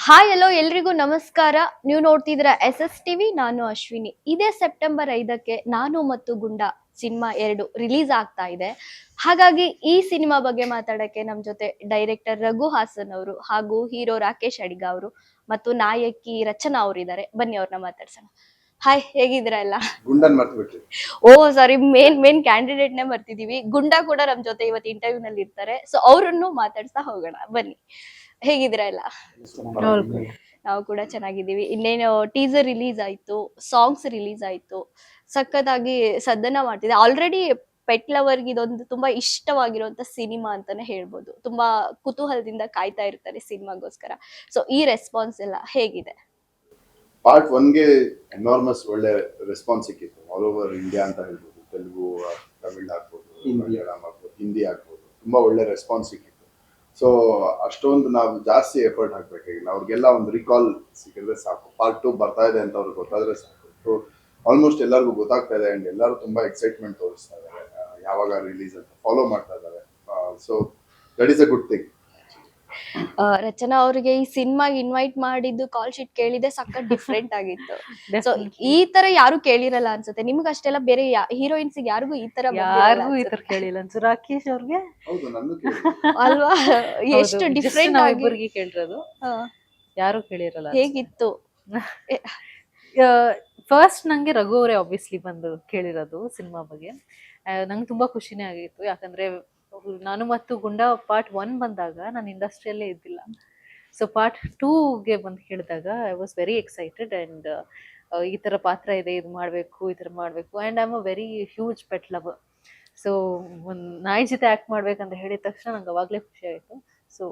Hi ಎಲ್ಲೋ ಎಲ್ರಿಗೂ ನಮಸ್ಕಾರ. ನೀವು ನೋಡ್ತಿದ್ರ SSTV. ನಾನು ಅಶ್ವಿನಿ. ಇದೇ ಸೆಪ್ಟೆಂಬರ್ 5ಕ್ಕೆ ನಾನು ಮತ್ತು ಗುಂಡ ಸಿನಿಮಾ 2 ರಿಲೀಸ್ ಆಗ್ತಾ ಇದೆ. ಹಾಗಾಗಿ ಈ ಸಿನಿಮಾ ಬಗ್ಗೆ ಮಾತಾಡಕ್ಕೆ ನಮ್ ಜೊತೆ ಡೈರೆಕ್ಟರ್ ರಘು ಹಾಸನ್ ಅವರು ಹಾಗೂ ಹೀರೋ ರಾಕೇಶ್ ಅಡಿಗ ಅವರು ಮತ್ತು ನಾಯಕಿ ರಚನಾ ಅವರಿದ್ದಾರೆ. ಬನ್ನಿ ಅವ್ರನ್ನ ಮಾತಾಡ್ಸೋಣ. ಹಾಯ್, ಹೇಗಿದ್ದೀರಾ ಎಲ್ಲ? ಗುಂಡನ್ ಮರ್ತು ಬಿಟ್ರಿ. ಓ ಸಾರಿ, ಮೇನ್ ಕ್ಯಾಂಡಿಡೇಟ್ ನೇ ಮರ್ತಿದೀವಿ. ಗುಂಡ ಕೂಡ ನಮ್ ಜೊತೆ ಇವತ್ತು ಇಂಟರ್ವ್ಯೂ ನಲ್ಲಿ ಇರ್ತಾರೆ. ಸೊ ಅವರನ್ನು ಮಾತಾಡ್ಸ್ತಾ ಹೋಗೋಣ ಬನ್ನಿ. ಹೇಗಿದ್ದೀರಾ ಎಲ್ಲ? ನಾವು ಕೂಡ ಚೆನ್ನಾಗಿದ್ದೀವಿ. ಇನ್ನೇನು ಟೀಸರ್ ರಿಲೀಸ್ ಆಯ್ತು, ಸಾಂಗ್ಸ್ ರಿಲೀಸ್ ಆಯ್ತು, ಸಖತ್ತಾಗಿ ಸದ್ದನ್ನ ಮಾಡ್ತಿದೆ. ಆಲ್ರೆಡಿ ಪೆಟ್ ಲವರ್ಗೆ ಇದೊಂದು ತುಂಬಾ ಇಷ್ಟವಾಗಿರುವಂತ ಸಿನಿಮಾ ಅಂತಾನೆ ಹೇಳ್ಬೋದು. ತುಂಬಾ ಕುತೂಹಲದಿಂದ ಕಾಯ್ತಾ ಇರ್ತಾರೆ ಸಿನಿಮಾಗೋಸ್ಕರ. ಸೊ ಈ ರೆಸ್ಪಾನ್ಸ್ ಎಲ್ಲ ಹೇಗಿದೆ? ಪಾರ್ಟ್ 1ಗೆ ಎನಾರ್ಮಸ್ ಒಳ್ಳೆ ರೆಸ್ಪಾನ್ಸ್ ಸಿಕ್ಕಿತ್ತು. ಆಲ್ ಓವರ್ ಇಂಡಿಯಾ ಅಂತ ಹೇಳ್ಬೋದು. ತೆಲುಗು, ತಮಿಳ್ ಆಗ್ಬೋದು, ಮಲಯಾಳಂ ಆಗ್ಬೋದು, ಹಿಂದಿ ಆಗ್ಬೋದು, ತುಂಬಾ ಒಳ್ಳೆ ರೆಸ್ಪಾನ್ಸ್ ಸಿಕ್ಕಿತ್ತು. ಸೊ ಅಷ್ಟೊಂದು ನಾವು ಜಾಸ್ತಿ ಎಫರ್ಟ್ ಹಾಕ್ಬೇಕಾಗಿಲ್ಲ. ಅವ್ರಿಗೆಲ್ಲ ಒಂದು ರಿಕಾಲ್ ಸಿಕ್ಕಿದ್ರೆ ಸಾಕು. ಪಾರ್ಟ್ 2 ಬರ್ತಾ ಇದೆ ಅಂತ ಅವ್ರಿಗೆ ಗೊತ್ತಾದ್ರೆ ಸಾಕು. ಸೊ ಆಲ್ಮೋಸ್ಟ್ ಎಲ್ಲರಿಗೂ ಗೊತ್ತಾಗ್ತಾ ಇದೆ ಅಂಡ್ ಎಲ್ಲರೂ ತುಂಬಾ ಎಕ್ಸೈಟ್ಮೆಂಟ್ ತೋರಿಸ್ತಾ ಇದ್ದಾರೆ. ಯಾವಾಗ ರಿಲೀಸ್ ಅಂತ ಫಾಲೋ ಮಾಡ್ತಾ ಇದ್ದಾರೆ. So that is a good thing. Rachana ಅವ್ರಿಗೆ ಈ ಸಿನಿಮಾಗೆ ಇನ್ವೈಟ್ ಮಾಡಿದ್ದು ಕಾಲ್ ಶೀಟ್ ಕೇಳಿದೆ, ಸಖತ್ ಡಿಫ್ರೆಂಟ್ ಆಗಿತ್ತು. ಸೊ ಈ ತರ ಯಾರು ಕೇಳಿರಲ್ಲ ಅನ್ಸುತ್ತೆ. ನಿಮ್ಗೆ ಅಷ್ಟೆಲ್ಲ ಬೇರೆ ಹೀರೋಯಿನ್ಸ್ ಯಾರಿಗೂ ಈ ತರ ಯಾರಿಗೂ ಈ ತರ ಕೇಳಿಲ್ಲ ಅನ್ಸು. ರಾಕೇಶ್ ಅವ್ರಿಗೆ ಹೌದು, ನನ್ನ ಅಲ್ವಾ? ಎಷ್ಟು ಡಿಫ್ರೆಂಟ್ ಆಗಿ ಕೇಳಿರೋದು, ಯಾರು ಕೇಳಿರಲ್ಲ. ಹೇಗಿತ್ತು? ಫಸ್ಟ್ ನಂಗೆ ರಘು ಅವರೇ ಆಬ್ವಿಯಸ್ಲಿ ಬಂದು ಕೇಳಿರೋದು ಸಿನಿಮಾ ಬಗ್ಗೆ. ನಂಗೆ ತುಂಬಾ ಖುಷಿನೇ ಆಗಿತ್ತು. ಯಾಕಂದ್ರೆ ನಾನು ಮತ್ತು ಗುಂಡ ಪಾರ್ಟ್ 1 ಬಂದಾಗ ನಾನು ಇಂಡಸ್ಟ್ರಿಯಲ್ಲೇ ಇದ್ದಿಲ್ಲ. ಸೊ ಪಾರ್ಟ್ 2ಗೆ ಬಂದು ಕೇಳಿದಾಗ I was very excited and ಈ ತರ ಪಾತ್ರ ಇದೆ, ಇದು ಮಾಡಬೇಕು, ಈ ತರ ಮಾಡಬೇಕು. And I am a very huge pet lover. So ಒಂದು ನಾಯಿ ಜೊತೆ ಆಕ್ಟ್ ಮಾಡ್ಬೇಕಂತ ಹೇಳಿದ ತಕ್ಷಣ ನಂಗೆ ಅವಾಗಲೇ ಖುಷಿ ಆಯಿತು. So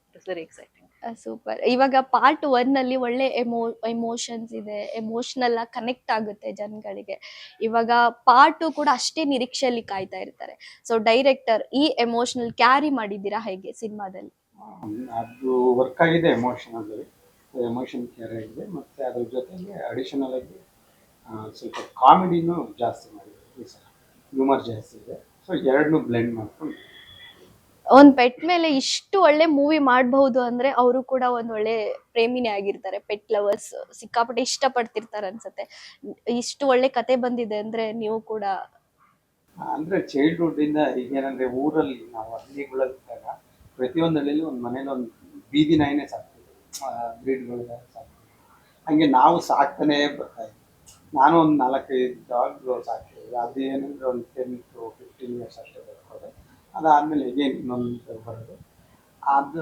it is very exciting. Super. ಇವಾಗ ಪಾರ್ಟ್ 1 ನಲ್ಲಿ ಒಳ್ಳೆ ಎಮೋಷನ್ಸ್ ಇದೆ, ಎಮೋಷನಲ್ ಆಗಿ ಕನೆಕ್ಟ್ ಆಗುತ್ತೆ ಜನಗಳಿಗೆ. ಇವಾಗ ಪಾರ್ಟ್ 2 ಕೂಡ ಅಷ್ಟೇ ನಿರೀಕ್ಷೆಯಲ್ಲಿ ಕಾಯ್ತಾ ಇರ್ತಾರೆ. ಸೊ ಡೈರೆಕ್ಟರ್ ಈ ಎಮೋಷನಲ್ ಕ್ಯಾರಿ ಮಾಡಿದ್ದೀರಾ ಹೇಗೆ ಸಿನಿಮಾದಲ್ಲಿ? ಅದು ವರ್ಕ್ ಆಗಿದೆ. ಎಮೋಷನ್ ಕ್ಯಾರಿ ಆಗಿದೆ. ಮತ್ತು ಅದ್ರ ಜೊತೆಗೆ ಅಡಿಷನಲ್ ಆಗಿ ಸ್ವಲ್ಪ ಕಾಮಿಡಿನೂ ಜಾಸ್ತಿ ಮಾಡಿದೆ. ಈ ಸಲ ಹ್ಯೂಮರ್ ಜಾಸ್ತಿ ಇದೆ. ಸೊ ಎರಡನ್ನೂ ಬ್ಲೆಂಡ್ ಮಾಡ್ಕೊಂಡು ಒಂದ್ ಪೆಟ್ ಮೇಲೆ ಇಷ್ಟು ಒಳ್ಳೆ ಮೂವಿ ಮಾಡಬಹುದು ಅಂದ್ರೆ ಅವರು ಕೂಡ ಒಂದ್ ಒಳ್ಳೆ ಪ್ರೇಮಿನೇ ಆಗಿರ್ತಾರೆ. ಪೆಟ್ ಲವರ್ಸ್ ಸಿಕ್ಕಾಪಟ್ಟೆ ಇಷ್ಟಪಡ್ತಿರ್ತಾರೆ ಅನ್ಸತ್ತೆ. ಇಷ್ಟು ಒಳ್ಳೆ ಕತೆ ಬಂದಿದೆ ಅಂದ್ರೆ ನೀವು ಕೂಡ ಅಂದರೆ ಚೈಲ್ಡ್ಹುಡ್ ಇಂದ ಈಗೇನಂದ್ರೆ ಊರಲ್ಲಿ ನಾವು ಹಳ್ಳಿಗಳಲ್ಲಿದ್ದಾಗ ಪ್ರತಿಯೊಂದು ಹಳ್ಳಿಲಿ ಒಂದು ಮನೇಲಿ ಒಂದು ಬೀದಿ ನಾಯಿನೇ ಸಾಕ್ತೀವಿ, ಬ್ರೀಡ್ಗಳು ಸಾಕ್ತೀವಿ. ಹಾಗೆ ನಾವು ಸಾಕ್ತಾನೆ ಬರ್ತಾ ಇದ್ವಿ. ನಾನು ಒಂದು 4-5 ಡಾಗ್ ಸಾಕ್ತೀವಿ. ಅದು ಏನಂದ್ರೆ ಒಂದು 10 to 15 years ಅಷ್ಟೇ ಬರ್ತದೆ. ಅದಾದಮೇಲೆ ಹೇಗೇನು ಇನ್ನೊಂದು ಬರೋದು. ಅದು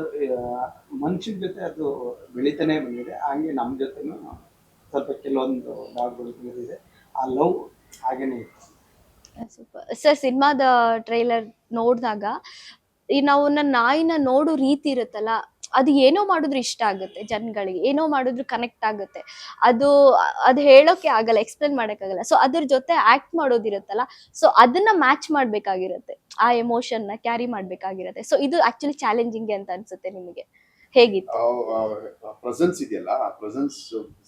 ಮನುಷ್ಯನ ಜೊತೆ ಅದು ಬೆಳೀತಾನೆ ಬಂದಿದೆ. ಹಾಗೆ ನಮ್ಮ ಜೊತೆನೂ ಸ್ವಲ್ಪ ಕೆಲವೊಂದು ಡಾಗ್ಗಳು ಬೆಳೆದಿದೆ. ಆ ಲವ್ ಹಾಗೇನೆ ಇತ್ತು. ಸೂಪರ್. ಸರ್, ಸಿನಿಮಾದ ಟ್ರೈಲರ್ ನೋಡಿದಾಗ ಈ ನಾವು ನಾಯಿನ ನೋಡೋ ರೀತಿ ಇರುತ್ತಲ್ಲ, ಅದು ಏನೋ ಮಾಡಿದ್ರು ಇಷ್ಟ ಆಗುತ್ತೆ ಜನಗಳಿಗೆ, ಏನೋ ಮಾಡಿದ್ರು ಕನೆಕ್ಟ್ ಆಗುತ್ತೆ. ಅದು ಹೇಳೋಕೆ ಆಗಲ್ಲ, ಎಕ್ಸ್ಪ್ಲೇನ್ ಮಾಡಕ್ಕಾಗಲ್ಲ. ಸೊ ಅದ್ರ ಜೊತೆ ಆಕ್ಟ್ ಮಾಡೋದಿರುತ್ತಲ್ಲ, ಸೊ ಅದನ್ನ ಮ್ಯಾಚ್ ಮಾಡ್ಬೇಕಾಗಿರುತ್ತೆ, ಆ ಎಮೋಷನ್ ನ ಕ್ಯಾರಿ ಮಾಡ್ಬೇಕಾಗಿರುತ್ತೆ. ಸೊ ಇದು ಆಕ್ಚುಲಿ ಚಾಲೆಂಜಿಂಗ್ ಅಂತ ಅನ್ಸುತ್ತೆ ನಿಮಗೆ. ಹೇಗಿತ್ತು? ಪ್ರೆಸೆನ್ಸ್ ಇದೆಯಲ್ಲ, ಆ ಪ್ರೆಸೆನ್ಸ್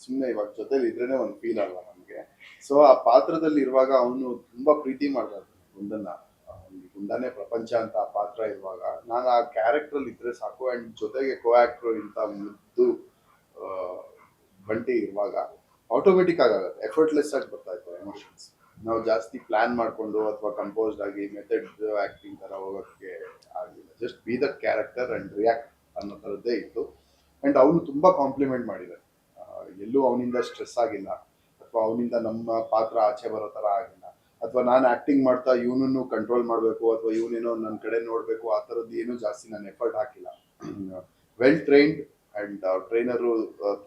ಸುಮ್ಮನೆ ಇವಾಗ ಜೊತೆಲಿ ಇದ್ರೇನೆ ಒಂದು ಫೀಲ್ ಅಲ್ವಾ ನಮ್ಗೆ. ಸೊ ಆ ಪಾತ್ರದಲ್ಲಿ ಇರುವಾಗ ಅವನು ತುಂಬಾ ಪ್ರೀತಿ ಮಾಡ್ತಾರೆ ಗುಂಡನ್ನ. ಗುಂಡನೇ ಪ್ರಪಂಚ ಅಂತ ಆ ಪಾತ್ರ ಇರುವಾಗ ನಾನು ಆ ಕ್ಯಾರೆಕ್ಟರ್ ಇದ್ರೆ ಸಾಕು. ಅಂಡ್ ಜೊತೆಗೆ ಕೋ ಆಕ್ಟರ್ ಇಂತ ಮುದ್ದು ಬಂಟಿ ಇರುವಾಗ ಆಟೋಮೆಟಿಕ್ ಆಗುತ್ತೆ, ಎಫರ್ಟ್ಲೆಸ್ ಆಗಿ ಬರ್ತಾ ಇತ್ತು ಎಮೋಷನ್ಸ್. ನಾವು ಜಾಸ್ತಿ ಪ್ಲಾನ್ ಮಾಡ್ಕೊಂಡು ಅಥವಾ ಕಂಪೋಸ್ಡ್ ಆಗಿ ಮೆಥಡ್ ಆಕ್ಟಿಂಗ್ ತರ ಹೋಗೋಕ್ಕೆ ಆಗಿಲ್ಲ. Just B the character and react ಅನ್ನೋ ಥರದ್ದೇ ಇತ್ತು. ಅಂಡ್ ಅವನು ತುಂಬಾ ಕಾಂಪ್ಲಿಮೆಂಟ್ ಮಾಡಿದ್ದಾರೆ. ಎಲ್ಲೂ ಅವನಿಂದ ಸ್ಟ್ರೆಸ್ ಆಗಿಲ್ಲ ಅಥವಾ ಅವನಿಂದ ನಮ್ಮ ಪಾತ್ರ ಆಚೆ ಬರೋ ತರ ಆಗಿಲ್ಲ. ಅಥವಾ ನಾನು ಆಕ್ಟಿಂಗ್ ಮಾಡ್ತಾ ಇವನನ್ನು ಕಂಟ್ರೋಲ್ ಮಾಡಬೇಕು ಅಥವಾ ಇವನೇನೋ ನನ್ನ ಕಡೆ ನೋಡಬೇಕು, ಆ ಥರದ್ದು ಏನೂ ಜಾಸ್ತಿ ನಾನು ಎಫರ್ಟ್ ಹಾಕಿಲ್ಲ. ವೆಲ್ ಟ್ರೈನ್ಡ್ ಅಂಡ್ ಟ್ರೈನರು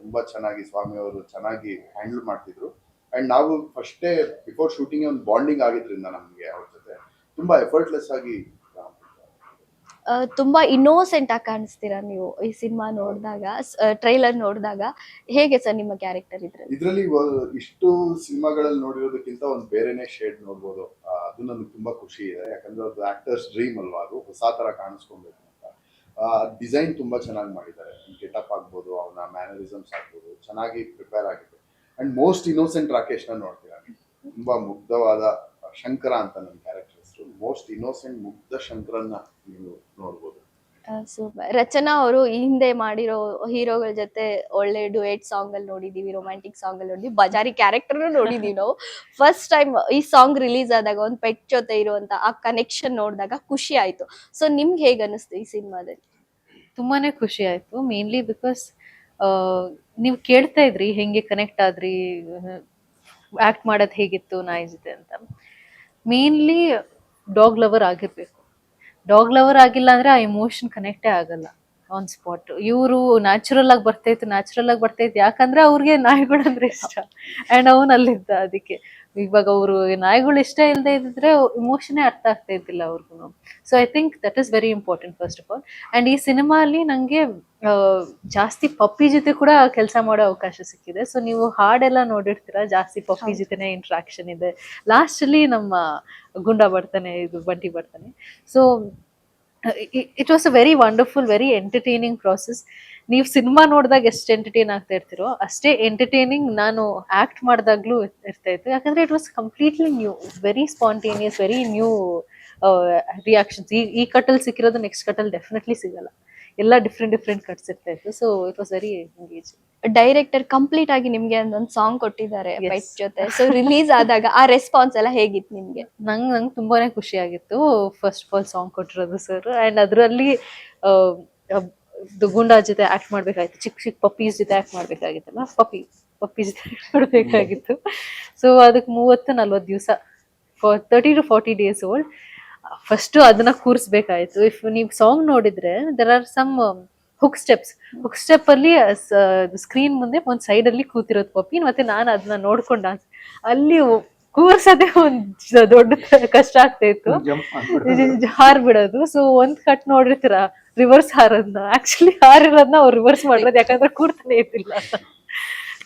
ತುಂಬಾ ಚೆನ್ನಾಗಿ, ಸ್ವಾಮಿ ಅವರು ಚೆನ್ನಾಗಿ ಹ್ಯಾಂಡಲ್ ಮಾಡ್ತಿದ್ರು. ಅಂಡ್ ನಾವು ಫಸ್ಟೇ ಬಿಫೋರ್ ಶೂಟಿಂಗ್ ಒಂದು ಬಾಂಡಿಂಗ್ ಆಗಿದ್ರಿಂದ ನಮಗೆ ಅವ್ರ ಜೊತೆ ತುಂಬಾ ಎಫರ್ಟ್ಲೆಸ್ ಆಗಿ ತುಂಬಾ ಇನ್ನೋಸೆಂಟ್ ಆಗಿ ಕಾಣಿಸ್ತೀರಾ ನೀವು ಈ ಸಿನಿಮಾ ನೋಡಿದಾಗ, ಟ್ರೈಲರ್ ನೋಡಿದಾಗ. ಹೇಗೆ ಸರ್ ನಿಮ್ಮ ಕ್ಯಾರೆಕ್ಟರ್ ಇದರಲ್ಲಿ? ಇಷ್ಟು ಸಿನಿಮಾಗಳಲ್ಲಿ ನೋಡಿರೋದಕ್ಕಿಂತ ಒಂದು ಬೇರೆನೇ ಶೇಡ್ ನೋಡ್ಬೋದು. ಅದು ನನಗೆ ತುಂಬಾ ಖುಷಿ ಇದೆ. ಯಾಕಂದ್ರೆ ಅದು ಆಕ್ಟರ್ಸ್ ಡ್ರೀಮ್ ಅಲ್ವಾ, ಅದು ಹೊಸ ತರ ಕಾಣಿಸ್ಕೊಬೇಕು ಅಂತ. ಡಿಸೈನ್ ತುಂಬಾ ಚೆನ್ನಾಗಿ ಮಾಡಿದ್ದಾರೆ. ಗೆಟಪ್ ಆಗ್ಬೋದು, ಅವನ ಮ್ಯಾನರಿಸಮ್ಸ್ ಆಗ್ಬೋದು, ಚೆನ್ನಾಗಿ ಪ್ರಿಪೇರ್ ಆಗಿದೆ. ಅಂಡ್ ಮೋಸ್ಟ್ ಇನ್ನೋಸೆಂಟ್ ರಾಕೇಶ್ನ ನೋಡ್ತೀರಾ. ತುಂಬಾ ಮುಗ್ಧವಾದ ಶಂಕರ ಅಂತ ನನ್ನ ಕ್ಯಾರೆಕ್ಟರ್ ಹೆಸರು. ಮೋಸ್ಟ್ ಇನ್ನೋಸೆಂಟ್ ಮುಗ್ಧ ಶಂಕರನ್ನ ನೀವು ನೋಡ್ಬೋದು. ಸೂಪರ್. ರಚನಾ ಅವರು ಈ ಹಿಂದೆ ಮಾಡಿರೋ ಹೀರೋಗಳ ಜೊತೆ ಒಳ್ಳೆ ಡುಯೆಟ್ ಸಾಂಗ್ ಅಲ್ಲಿ ನೋಡಿದೀವಿ, ರೊಮ್ಯಾಂಟಿಕ್ ಸಾಂಗ್ ಅಲ್ಲಿ ನೋಡಿದೀವಿ, ಬಜಾರಿ ಕ್ಯಾರೆಕ್ಟರ್ ನೋಡಿದೀವಿ ನಾವು. ಫಸ್ಟ್ ಟೈಮ್ ಈ ಸಾಂಗ್ ರಿಲೀಸ್ ಆದಾಗ ಒಂದ್ ಪೆಟ್ ಜೊತೆ ಇರುವಂತ ಆ ಕನೆಕ್ಷನ್ ನೋಡಿದಾಗ ಖುಷಿ ಆಯ್ತು. ಸೊ ನಿಮ್ಗೆ ಹೇಗ್ ಅನಿಸ್ತು ಈ ಸಿನಿಮಾದಲ್ಲಿ? ತುಂಬಾನೇ ಖುಷಿ ಆಯ್ತು, ಮೇನ್ಲಿ ಬಿಕಾಸ್ ನೀವು ಕೇಳ್ತಾ ಇದ್ರಿ ಹೆಂಗೆ ಕನೆಕ್ಟ್ ಆದ್ರಿ, ಆಕ್ಟ್ ಮಾಡೋದು ಹೇಗಿತ್ತು ನಾಯಿ ಜೊತೆ ಅಂತ. ಮೇನ್ಲಿ ಡಾಗ್ ಲವರ್ ಆಗಿರ್ಬೇಕು. ಡಾಗ್ ಲವರ್ ಆಗಿಲ್ಲ ಅಂದ್ರೆ ಆ ಎಮೋಷನ್ ಕನೆಕ್ಟೇ ಆಗಲ್ಲ ಆನ್ ಸ್ಪಾಟ್. ಇವರು ನ್ಯಾಚುರಲ್ ಆಗಿ ಬರ್ತೈತೆ ಯಾಕಂದ್ರೆ ಅವ್ರಿಗೆ ನಾಯಿಗಳಂದ್ರೆ ಇಷ್ಟ ಅಂಡ್ ಅವನ್ ಅಲ್ಲಿದ್ದ. ಅದಕ್ಕೆ ಇವಾಗ ಅವರು ನಾಯಿಗಳು ಇಷ್ಟ ಇಲ್ಲದೆ ಇದ್ರೆ ಇಮೋಷನೇ ಅರ್ಥ ಆಗ್ತಾ ಇದ್ದಿಲ್ಲ ಅವ್ರಿಗೂ. So I think that is very important first of all. And ಈ ಸಿನಿಮಾ ಅಲ್ಲಿ ನಂಗೆ ಜಾಸ್ತಿ ಪಪ್ಪಿ ಜೊತೆ ಕೂಡ ಕೆಲಸ ಮಾಡೋ ಅವಕಾಶ ಸಿಕ್ಕಿದೆ. ಸೊ ನೀವು ಹಾಡೆಲ್ಲ ನೋಡಿರ್ತೀರಾ, ಜಾಸ್ತಿ ಪಪ್ಪಿ ಜೊತೆನೆ ಇಂಟ್ರಾಕ್ಷನ್ ಇದೆ. ಲಾಸ್ಟ್ ಅಲ್ಲಿ ನಮ್ಮ ಗುಂಡ ಬರ್ತಾನೆ, ಇದು ಬಂಟಿ ಬರ್ತಾನೆ. So it was a very wonderful, very entertaining process. ನೀವು ಸಿನಿಮಾ ನೋಡಿದಾಗ ಎಷ್ಟು ಎಂಟರ್ಟೈನ್ ಆಗ್ತಾ ಇರ್ತೀರೋ ಅಷ್ಟೇ ಎಂಟರ್ಟೈನಿಂಗ್ ನಾನು ಆಕ್ಟ್ ಮಾಡಿದಾಗ್ಲೂ ಇರ್ತಾ ಇತ್ತು. ಯಾಕಂದ್ರೆ it was completely new, very spontaneous, very new reactions. ಈ ಕಟ್ಟಲ್ ಸಿಕ್ಕಿರೋದು ನೆಕ್ಸ್ಟ್ ಕಟ್ಟಲ್ ಡೆಫಿನೆಟ್ಲಿ ಸಿಗಲ್ಲ. ಎಲ್ಲ ಡಿಫ್ರೆಂಟ್ ಕಟ್ಸ್ ಇರ್ತಾ ಇತ್ತು. So it was very engaging. Director complete ಆಗಿ ನಿಮ್ಗೆ ಒಂದೊಂದು ಸಾಂಗ್ ಕೊಟ್ಟಿದ್ದಾರೆ ಪೆಟ್ ಜೊತೆ. ಸೊ ರಿಲೀಸ್ ಆದಾಗ ಆ ರೆಸ್ಪಾನ್ಸ್ ಎಲ್ಲ ಹೇಗಿತ್ತು ನಿಮ್ಗೆ? ನಂಗೆ ತುಂಬಾನೇ ಖುಷಿ ಆಗಿತ್ತು ಫಸ್ಟ್ ಆಫ್ ಆಲ್ ಸಾಂಗ್ ಕೊಟ್ಟಿರೋದು ಸರ್. ಅಂಡ್ ಅದರಲ್ಲಿ ಗುಂಡಾ ಜೊತೆ ಆಕ್ಟ್ ಮಾಡ್ಬೇಕಾಗಿತ್ತು, ಚಿಕ್ಕ ಪಪ್ಪೀಸ್ ಜೊತೆ ಆಕ್ಟ್ ಮಾಡ್ಬೇಕಾಗಿತ್ತಲ್ಲ, ಪಪ್ಪಿ ಜೊತೆ ಆಕ್ಟ್ ಮಾಡ್ಬೇಕಾಗಿತ್ತು. ಸೊ ಅದಕ್ಕೆ 30-40 ದಿವಸ, 30 to 40 days ಓಲ್ಡ್. ಫಸ್ಟ್ ಅದನ್ನ ಕೂರಿಸ್ಬೇಕಾಯ್ತು. ಇಫ್ ನೀವು ಸಾಂಗ್ ನೋಡಿದ್ರೆ there are some hook step ಅಲ್ಲಿ ಸ್ಕ್ರೀನ್ ಮುಂದೆ ಒಂದ್ ಸೈಡ್ ಅಲ್ಲಿ ಕೂತಿರೋದು ಪಪ್ಪಿ, ಮತ್ತೆ ನಾನು ಅದನ್ನ ನೋಡ್ಕೊಂಡ ಅಲ್ಲಿ ಕೂರ್ಸೋದೇ ಒಂದ್ ದೊಡ್ಡ ಕಷ್ಟ ಆಗ್ತಾ ಇತ್ತು, ಹಾರ್ ಬಿಡೋದು. ಸೊ ಒಂದ್ ಕಟ್ ನೋಡಿರ್ತೀರ ರಿವರ್ಸ್ ಹಾರೋದ್ನ, ಆಕ್ಚುಲಿ ಹಾರಿರೋದ್ನ ಅವ್ರು ರಿವರ್ಸ್ ಮಾಡಿರೋದು, ಯಾಕಂದ್ರೆ ಕೂರ್ತಾನೆ ಇರ್ತಿಲ್ಲ.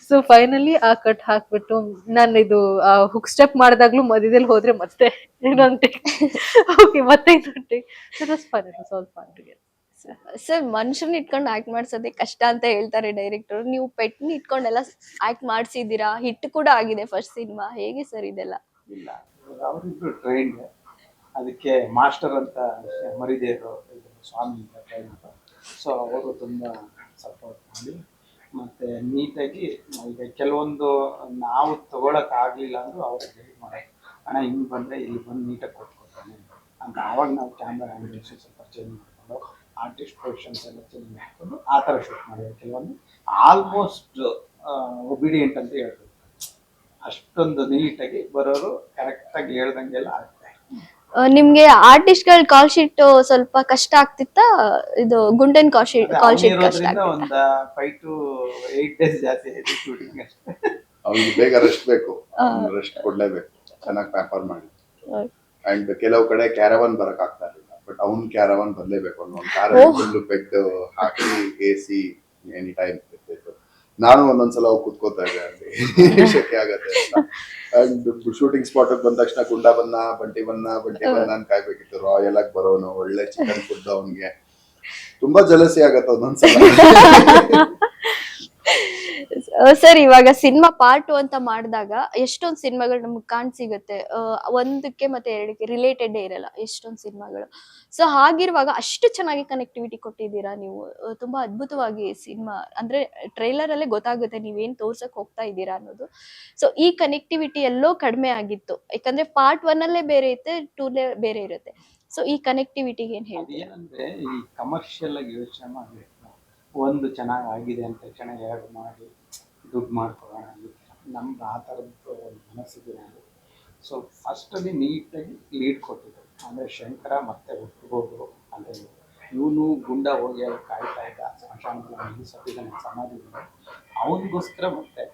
ಸೊ ಫೈನಲಿ ಆ ಕಟ್ ಹಾಕ್ಬಿಟ್ಟು ನಾನು ಇದು ಹುಕ್ ಸ್ಟೆಪ್ ಮಾಡಿದಾಗ್ಲೂ ಮಧ್ಯದಲ್ಲಿ ಹೋದ್ರೆ ಮತ್ತೆ ಇನ್ನೊಂದು ಟೇಕ್, ಓಕೆ ಮತ್ತೆ ಇನ್ನೊಂದು take. It was fun, it was all fun together. Sir, ಮನುಷ್ಯನ ಇಟ್ಕೊಂಡು ಆಕ್ಟ್ ಮಾಡ್ಸೋದೇ ಕಷ್ಟ ಅಂತ ಹೇಳ್ತಾರೆ ಡೈರೆಕ್ಟರ್. ನೀವು ಪೆಟ್ನ ಇಟ್ಕೊಂಡೆಲ್ಲ ಆಕ್ಟ್ ಮಾಡ್ಸಿದ್ದೀರಾ, ಹಿಟ್ ಕೂಡ ಆಗಿದೆ ಫಸ್ಟ್ ಸಿನಿಮಾ. ಹೇಗೆ ಸರ್ ಇದೆಲ್ಲ? ಇಲ್ಲ, ಅವರಿಬ್ರು ಟ್ರೈನ್ಡ್, ಅದಕ್ಕೆ ಮಾಸ್ಟರ್ ಅಂತ ಮರಿದೇವರು ಸ್ವಾಮಿ ಅಂತ ಟ್ರೈನ್. ಸೊ ಅವರು ತುಂಬ ಸಪೋರ್ಟ್ ಮಾಡಿ ಮತ್ತೆ ನೀಟಾಗಿ ಈಗ ಕೆಲವೊಂದು ನಾವು ತಗೊಳಕ್ ಆಗ್ಲಿಲ್ಲ ಅಂದ್ರೂ ಅವ್ರಿಗೆ ಗೈಡ್ ಮಾಡೋದು, ಅಣ್ಣ ಹಿಂಗೆ ಬಂದರೆ ಇಲ್ಲಿ ಬಂದು ನೀಟಾಗಿ ಕೊಟ್ಕೊಡ್ತಾನೆ ಅಂತ. ಆವಾಗ ನಾವು ಕ್ಯಾಮ್ರಾ ಆ್ಯಂಗಲ್ಸ್ ಸ್ವಲ್ಪ ಚೇಂಜ್ ಮಾಡಿಕೊಂಡು, ಆರ್ಟಿಸ್ಟ್ ಪೊಸಿಷನ್ಸ್ ಎಲ್ಲ ಚೇಂಜ್ ಮಾಡಿಕೊಂಡು ಆ ಥರ ಶೂಟ್ ಮಾಡಿದ್ರು. ಕೆಲವೊಂದು ಆಲ್ಮೋಸ್ಟ್ ಒಬಿಡಿಯಂಟ್ ಅಂತ ಹೇಳ್ಬೋದು. ಅಷ್ಟೊಂದು ನೀಟಾಗಿ ಬರೋರು ಕರೆಕ್ಟಾಗಿ ಹೇಳ್ದಂಗೆಲ್ಲ ಆಗ್ತಾ. ನಿಮ್ಗೆ ಆರ್ಟಿಸ್ಟ್ ಗಳ ಕಾಲ್ ಶೀಟ್ ಸ್ವಲ್ಪ ಕಷ್ಟ ಆಗ್ತಿತ್ತಾ? ಇದು ಗುಂಡನ್ ಕಾಲ್ ಶೀಟ್ ಕಷ್ಟ ಆಗ್ತಿತ್ತಾ? ಒಂದು 5 to 8 days ಜಾಸ್ತಿ ಆಯ್ತು ಶೂಟಿಂಗ್ ಅಷ್ಟೇ. ಅವ್ನಿಗೆ ಬೇಗ ರೆಸ್ಟ್ ಬೇಕು, ರೆಸ್ಟ್ ಕೊಡ್ಲೇಬೇಕು, ಚೆನ್ನಾಗಿ ಪ್ಯಾಪರ್ ಮಾಡಿ. ಅಂಡ್ ಕೆಲವು ಕಡೆ ಕ್ಯಾರವನ್ ಬರಕ್ ಆಗ್ತಾ ಇರಲಿಲ್ಲ, ಬಟ್ ಅವ್ನ್ ಕ್ಯಾರವನ್ ಬರ್ಲೇಬೇಕು. ಒಂದು ಕಾರ್ ಫುಲ್ ಬೆಡ್ ಹಾಕಿ AC ಎನಿ ಟೈಮ್ ಇರ್ತಿತ್ತು. ನಾನು ಒಂದೊಂದ್ಸಲ ಹೋಗಿ ಕುತ್ಕೋತಾ ಇದ್ದೆ ಅಲ್ಲಿ, ಶೆಕೆ ಆಗತ್ತೆ ಅಂತ. ಅಂಡ್ ಶೂಟಿಂಗ್ ಸ್ಪಾಟ್ ಬಂದ ತಕ್ಷಣ ಗುಂಡ ಬಂಟಿ ಬನ್ನ ಅಂತ ಕಾಯ್ಬೇಕಿತ್ತು. ರಾಯಲ್ ಆಗಿ ಬರೋನು, ಒಳ್ಳೆ ಚಿಕನ್ ಫುಡ್, ಅವನ್ಗೆ ತುಂಬಾ ಜಲಸಿ ಆಗತ್ತೆ ಒಂದೊಂದ್ಸಲ. ಸರ್, ಇವಾಗ ಸಿನಿಮಾ ಪಾರ್ಟ್ 2 ಅಂತ ಮಾಡಿದಾಗ ಎಷ್ಟೊಂದು ಸಿನಿಮಾಗಳು ನಮ್ಗೆ ಕಾಣ್ ಸಿಗುತ್ತೆ, ಒಂದಕ್ಕೆ ಮತ್ತೆ ಎರಡಕ್ಕೆ ರಿಲೇಟೆಡ್ ಇರಲ್ಲ ಎಷ್ಟೊಂದು ಸಿನಿಮಾಗಳು. ಸೊ ಹಾಗಿರುವಾಗ ಅಷ್ಟು ಚೆನ್ನಾಗಿ ಕನೆಕ್ಟಿವಿಟಿ ಕೊಟ್ಟಿದ್ದೀರಾ ನೀವು. ತುಂಬಾ ಅದ್ಭುತವಾಗಿ ಸಿನಿಮಾ ಅಂದ್ರೆ ಟ್ರೈಲರ್ ಅಲ್ಲೇ ಗೊತ್ತಾಗುತ್ತೆ ನೀವೇನ್ ತೋರ್ಸಕ್ ಹೋಗ್ತಾ ಇದ್ದೀರಾ ಅನ್ನೋದು. ಸೊ ಈ ಕನೆಕ್ಟಿವಿಟಿ ಎಲ್ಲೋ ಕಡಿಮೆ ಆಗಿತ್ತು, ಯಾಕಂದ್ರೆ ಪಾರ್ಟ್ 1 ಅಲ್ಲೇ ಬೇರೆ ಇರುತ್ತೆ, 2 ಬೇರೆ ಇರುತ್ತೆ. ಸೊ ಈ ಕನೆಕ್ಟಿವಿಟಿಗೆ ಏನ್ ಹೇಳ್ತೀರಾ? ಏನಂದ್ರೆ ಈ ಕಮರ್ಷಿಯಲ್ ಆಗಿ ಯೋಚನೆ ಮಾಡ್ಬೇಕು. ಒಂದು ಚೆನ್ನಾಗಿ ಆಗಿದೆ ಅಂತ ತಕ್ಷಣ ಎರಡು ಮಾಡಿ ದುಡ್ಡು ಮಾಡ್ಕೊಳ್ಳೋಣ, ನಮ್ಗೆ ಆ ಥರದ್ದು ಒಂದು ಮನಸ್ಸಿದೆ. ಸೊ ಫಸ್ಟಲ್ಲಿ ನೀಟಾಗಿ ಲೀಡ್ ಕೊಟ್ಟಿದ್ರು. ಅಂದರೆ ಶಂಕರ ಮತ್ತೆ ಹುಟ್ಟಬಹುದು ಅಂದರೆ ಇವನು ಗುಂಡ ಹೋಗಿ ಅಲ್ಲಿ ಕಾಯ್ತಾ ಇದ್ದ ಸ್ಮಶಾನದಲ್ಲಿ ಸತ್ತಿದ್ದಾನೆ ಸಮಾಧಿಗಳು, ಅವನಿಗೋಸ್ಕರ ಮತ್ತೆ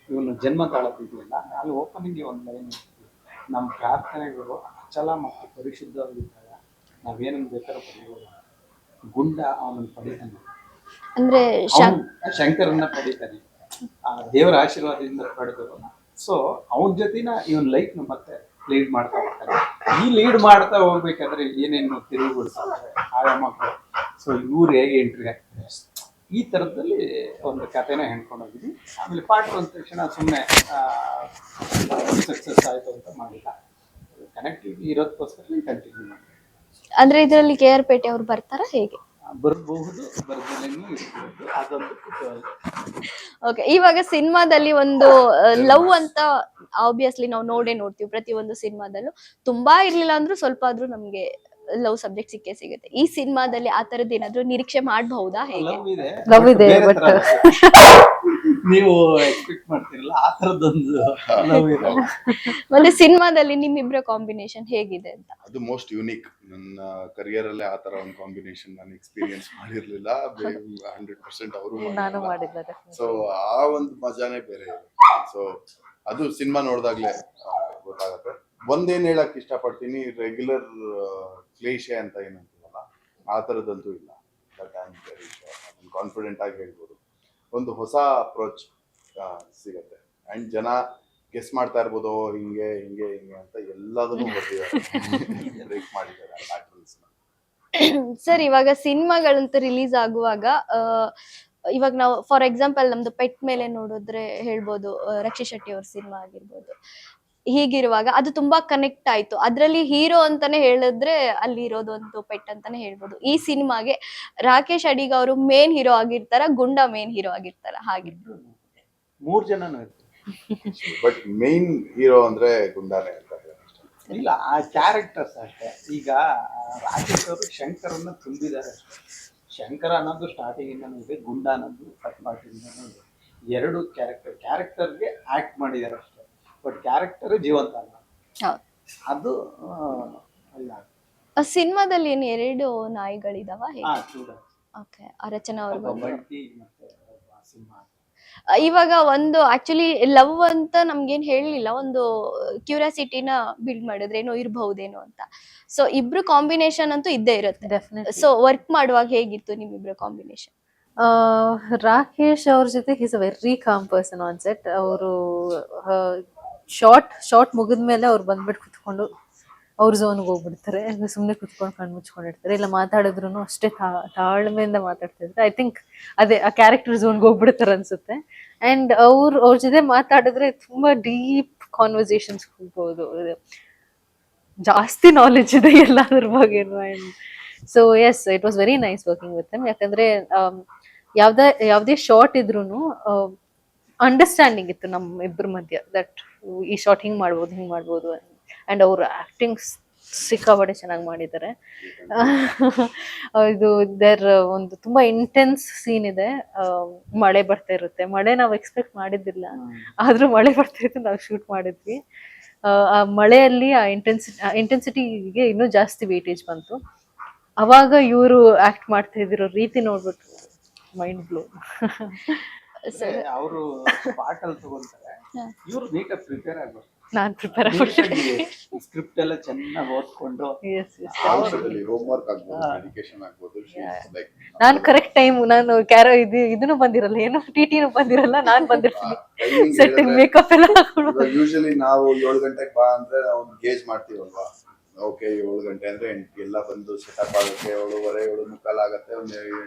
ಇವನು ಜನ್ಮ ತಾಳತ್ತಿದೆಯಲ್ಲ, ಅಲ್ಲಿ ಓಪನಿಂಗ್ ಒಂದು ಲೈನ್ ಇರ್ತೀವಿ, ನಮ್ಮ ಪ್ರಾರ್ಥನೆಗಳು ಅಚಲ ಮತ್ತು ಪರಿಶುದ್ಧವಾಗಿದ್ದಾಗ ನಾವೇನನ್ನು ಬೇಕಾದ್ರೂ ಪಡೆಯಬಹುದು. ಗುಂಡ ಅವನನ್ನು ಪಡಿತಾನೆ, ಅಂದ್ರೆ ಶಂಕರನ್ನ ಪಡಿತಾನೆ, ಆ ದೇವರ ಆಶೀರ್ವಾದದಿಂದ ಪಡೆದು. ಸೊ ಅವನ ಜೊತೆನ ಇವನ್ ಲೈಫ್ ಮತ್ತೆ ಲೀಡ್ ಮಾಡ್ತಾ ಹೋಗ್ತಾನೆ. ಈ ಲೀಡ್ ಮಾಡ್ತಾ ಹೋಗ್ಬೇಕಾದ್ರೆ ಏನೇನು ತಿರುಗುಗೊಳಿಸ್ತಾರೆ ಆಯ ಮಕ್ಕಳು. ಸೊ ಇವ್ರು ಹೇಗೆ ಎಂಟ್ರಿ ಆಗ್ತಾರೆ, ಈ ಥರದಲ್ಲಿ ಒಂದು ಕಥೆನ ಹೆಣ್ಕೊಂಡು ಹೋಗಿದ್ವಿ. ಆಮೇಲೆ ಪಾರ್ಟ್ 1 ತಕ್ಷಣ ಸುಮ್ಮನೆ ಸಕ್ಸಸ್ ಆಯಿತು ಅಂತ ಮಾಡಿಲ್ಲ, ಕನೆಕ್ಟಿವಿಟಿ ಇರೋದಕ್ಕೋಸ್ಕರ ಕಂಟಿನ್ಯೂ ಮಾಡಿ. ಅಂದ್ರೆ ಇದರಲ್ಲಿ KR ಪೇಟೆ ಅವ್ರು ಬರ್ತಾರಾ ಹೇಗೆ? ಬರ್ಬಹುದು, ಬರ್ದಲೇನು ಇರ್ಬೋದು, ಅದೊಂದು ಕುತೂಹಲ. ಓಕೆ, ಇವಾಗ ಸಿನಿಮಾದಲ್ಲಿ ಒಂದು ಲವ್ ಅಂತ ಆಬ್ವಿಯಸ್ಲಿ ನಾವು ನೋಡ್ತೀವಿ ಪ್ರತಿಯೊಂದು ಸಿನಿಮಾದಲ್ಲೂ. ತುಂಬಾ ಇರ್ಲಿಲ್ಲ ಅಂದ್ರೂ ಸ್ವಲ್ಪ ಆದ್ರೂ ನಮ್ಗೆ ಲವ್ ಸಬ್ಜೆಕ್ಟ್ ಸಿಕ್ಕೇ ಸಿಗುತ್ತೆ. ಈ ಸಿನಿಮಾದಲ್ಲಿ ಆ ತರದ್ ಏನಾದ್ರು ನಿರೀಕ್ಷೆ ಮಾಡಬಹುದಾ ಹೇಗೆ? ಲವ್ ಇದೆ, Love but ಇದೆ, ಬೇರೆ but- ತರ ಇದೆ. ನೀವು ಎಕ್ಸ್ಪೆಕ್ಟ್ ಮಾಡ್ತಿರಲ್ಲ ಆ ತರದೊಂದು ಲವ್ ಇದೆ. ಮತ್ತೆ ಸಿನಿಮಾದಲ್ಲಿ ನಿಮ್ಮಿಬ್ಬರ ಕಾಂಬಿನೇಷನ್ ಹೇಗಿದೆ ಅಂತ? ಅದು ಮೋಸ್ಟ್ ಯುನಿಕ್. ನನ್ನ ಕರಿಯರ್ ಅಲ್ಲೇ ಆ ತರ ಒಂದು ಕಾಂಬಿನೇಷನ್ ನಾನು ಎಕ್ಸ್ಪೀರಿಯನ್ಸ್ ಮಾಡಿರ್ಲಿಲ್ಲ. 100% ಅವರು ನಾನು ಮಾಡಿದ್ದೆ. ಸೊ ಆ ಒಂದು ಮಜಾನೇ ಬೇರೆ. ಸೊ ಅದು ಸಿನಿಮಾ ನೋಡಿದಾಗ್ಲೇ ಗೊತ್ತಾಗತ್ತೆ. ಒಂದೇನ್ ಹೇಳಕ್ ಇಷ್ಟಪಡ್ತೀನಿ, ರೆಗ್ಯುಲರ್ ಕ್ಲೇಶೆ ಅಂತ ಏನಂತೀವಲ್ಲ ಆ ತರದಂತೂ ಇಲ್ಲ. But I am very sure, confident ಆಗಿ ಹೇಳ್ಬೋದು, ಒಂದು ಹೊಸ ಅಪ್ರೋಚ್ ಸಿಗತ್ತೆ. ಅಂಡ್ ಜನ ಗೆಸ್ ಮಾಡ್ತಾ ಇರ್ಬೋದು, ಹಿಂಗೆ ಹಿಂಗೆ ಹಿಂಗೆ ಅಂತ ಎಲ್ಲದನ್ನೂ ಬರ್ತಿದ್ದಾರೆ, ಬ್ರೇಕ್ ಮಾಡಿದ್ದಾರೆ ಪ್ಯಾಟರ್ನ್ಸ್. ಸರ್, ಇವಾಗ ಸಿನಿಮಾಗಳಂತೂ ರಿಲೀಸ್ ಆಗುವಾಗ ಇವಾಗ ನಾವು ಫಾರ್ ಎಕ್ಸಾಂಪಲ್ ನಮ್ದು ಪೆಟ್ ಮೇಲೆ ನೋಡಿದ್ರೆ ಹೇಳ್ಬೋದು, ರಕ್ಷಿತ್ ಶೆಟ್ಟಿ ಅವ್ರ ಸಿನಿಮಾ ಆಗಿರ್ಬೋದು. ಹೀಗಿರುವಾಗ ಅದು ತುಂಬಾ ಕನೆಕ್ಟ್ ಆಯ್ತು. ಅದ್ರಲ್ಲಿ ಹೀರೋ ಅಂತಾನೆ ಹೇಳಿದ್ರೆ ಅಲ್ಲಿ ಇರೋದು ಒಂದು ಪೆಟ್ ಅಂತಾನೆ ಹೇಳ್ಬೋದು. ಈ ಸಿನಿಮಾಗೆ ರಾಕೇಶ್ ಅಡಿಗ ಅವರು ಮೇನ್ ಹೀರೋ ಆಗಿರ್ತಾರ, ಗುಂಡಾ ಮೇನ್ ಹೀರೋ ಆಗಿರ್ತಾರ? ಹಾಗೆ 3 ಜನನು ಇರ್ತಾರೆ. ಬಟ್ ಮೇನ್ ಹೀರೋ ಅಂದ್ರೆ ಗುಂಡಾನೆ ಅಂತ ಇಲ್ಲ, ಆ ಕ್ಯಾರೆಕ್ಟರ್ಸ್ ಅಷ್ಟೇ. ಈಗ ರಾಕೇಶ್ ಅವರು ಶಂಕರನ್ನ ತುಂಬಿದ್ದಾರೆ ಅಷ್ಟೇ. ಶಂಕರ ಅನ್ನೋದು ಸ್ಟಾರ್ಟಿಂಗ್ ಇಂದನೂ ಇದೆ, ಗುಂಡ ಅನ್ನೋದು ಫಸ್ಟ್ ಪಾರ್ಟಿಂದನೂ ಇದೆ. 2 ಕ್ಯಾರೆಕ್ಟರ್ಗೆ ಆಕ್ಟ್ ಮಾಡಿದ್ದಾರೆ ಅಷ್ಟೇ. ಬಟ್ ಕ್ಯಾರೆಕ್ಟರ್ ಜೀವಂತ ಅಲ್ಲ. ಹೌದು. ಅದು ಇಲ್ಲ. ಸಿನಿಮಾದಲ್ಲಿ ಏನು 2 ನಾಯಿಗಳಿದಾವ ಹೇಗೆ? ಚೂಡ ಓಕೆ, ರಚನಾ ಅವ್ರಿಗೂ. ಬಂಟಿ ಮತ್ತೆ ಸಿಂಹ. ಇವಾಗ ಒಂದು ಆಕ್ಚುಲಿ ಲವ್ ಅಂತ ನಮ್ಗೇನ್ ಹೇಳಲಿಲ್ಲ, ಒಂದು ಕ್ಯೂರಿಯಾಸಿಟಿನ ಬಿಲ್ಡ್ ಮಾಡಿದ್ರೆ ಏನೋ ಇರಬಹುದೇನೋ ಅಂತ. ಸೊ ಇಬ್ರು ಕಾಂಬಿನೇಷನ್ ಅಂತೂ ಇದ್ದೇ ಇರುತ್ತೆ. ಡೆಫಿನೆಟ್ಲಿ. ಸೊ ವರ್ಕ್ ಮಾಡುವಾಗ ಹೇಗಿತ್ತು ನಿಮ್ಮಿಬ್ರ ಕಾಂಬಿನೇಷನ್? ರಾಕೇಶ್ ಅವ್ರ ಜೊತೆ is a very calm person on set. ಅವರು ಶಾರ್ಟ್ ಮುಗಿದ್ಮೇಲೆ ಅವ್ರು ಬಂದ್ಬಿಟ್ಟು ಕುತ್ಕೊಂಡು ಅವ್ರ ಝೋನ್ಗೆ ಹೋಗ್ಬಿಡ್ತಾರೆ. ಸುಮ್ಮನೆ ಕುತ್ಕೊಂಡು ಕಣ್ಣು ಮುಚ್ಕೊಂಡಿರ್ತಾರೆ. ಇಲ್ಲ ಮಾತಾಡಿದ್ರು ಅಷ್ಟೇ ತಾಳ್ಮೆಯಿಂದ ಮಾತಾಡ್ತಿದ್ರೆ. ಐ ಥಿಂಕ್ ಅದೇ ಆ ಕ್ಯಾರೆಕ್ಟರ್ ಝೋನ್ಗೆ ಹೋಗ್ಬಿಡ್ತಾರೆ ಅನ್ಸುತ್ತೆ. ಅಂಡ್ ಅವ್ರ ಜೊತೆ ಮಾತಾಡಿದ್ರೆ ತುಂಬಾ ಡೀಪ್ ಕಾನ್ವರ್ಸೇಷನ್ಸ್ ಹೋಗ್ಬೋದು. ಜಾಸ್ತಿ ನಾಲೆಜ್ ಇದೆ ಎಲ್ಲಾದ್ರ ಬಗ್ಗೆನು. And so yes, it was very nice working with them. ಯಾಕಂದ್ರೆ ಯಾವ್ದೇ ಶಾರ್ಟ್ ಇದ್ರೂನು ಅಂಡರ್ಸ್ಟ್ಯಾಂಡಿಂಗ್ ಇತ್ತು ನಮ್ಮ ಇಬ್ಬರ ಮಧ್ಯ, ದಟ್ ಈ ಶಾರ್ಟ್ ಹಿಂಗ್ ಮಾಡ್ಬೋದು. ಅಂಡ್ ಅವ್ರ ಆಕ್ಟಿಂಗ್ ಸಿಕ್ಕಾಪಟ್ಟೆ ಚೆನ್ನಾಗಿ ಮಾಡಿದ್ದಾರೆ. ಇದು ಒಂದು ತುಂಬಾ ಇಂಟೆನ್ಸ್ ಸೀನ್ ಇದೆ. ಮಳೆ ಬರ್ತಾ ಇರುತ್ತೆ. ಮಳೆ ನಾವು ಎಕ್ಸ್ಪೆಕ್ಟ್ ಮಾಡಿದ್ದಿಲ್ಲ, ಆದ್ರೂ ಮಳೆ ಬರ್ತಾ ಇತ್ತು, ನಾವು ಶೂಟ್ ಮಾಡಿದ್ವಿ. ಆ ಮಳೆಯಲ್ಲಿ ಆ ಇಂಟೆನ್ಸಿಟಿಗೆ ಇನ್ನೂ ಜಾಸ್ತಿ ವೇಟೇಜ್ ಬಂತು. ಅವಾಗ ಇವರು ಆಕ್ಟ್ ಮಾಡ್ತಾ ಇದಿರೋ ರೀತಿ ನೋಡ್ಬಿಟ್ಟು ಮೈಂಡ್ ಬ್ಲೋ. ಅವರು ಸ್ಪಾಟ್ ಅಲ್ಲಿ ತಗೊಂತಾರೆ, ಇವ್ರು ನೀಟಾಗಿ ಪ್ರಿಪೇರ್ ಆಗ್ಬೇಕು. ನಾನ್ ಪ್ರಿಪೇರ್ ಸ್ಕ್ರಿಪ್ಟ್ ಎಲ್ಲ ಚೆನ್ನಾಗಿ ಓದ್ಕೊಂಡು ಹೋಮ್ ವರ್ಕ್ ಆಗ್ಬೋದು, ಮೆಡಿಕೇಶನ್ ಆಗ್ಬೋದು. ನಾನು ಕರೆಕ್ಟ್ ಟೈಮ್, ನಾನು ಇದನ್ನು ಬಂದಿರಲ್ಲ, ಏನು TTನೂ ಬಂದಿರಲ್ಲ, ನಾನ್ ಬಂದಿರ್ತೀನಿ ಸೆಟ್ಟಿಂಗ್ ಮೇಕಪ್ ಎಲ್ಲ ಹಾಕೊಂಡು. ಯೂಶಲಿ ನಾವು 7 ಗಂಟೆಗೆ ಬಾ ಅಂದ್ರೆ ನಾವು ಗೇಜ್ ಮಾಡ್ತೀವಲ್ವಾ. ಓಕೆ 7 ಗಂಟೆ ಅಂದ್ರೆ 8 ಎಲ್ಲ ಬಂದು ಸೆಟಪ್ ಆಗುತ್ತೆ, 7:15 7:45 ಆಗುತ್ತೆ. ಒಂದು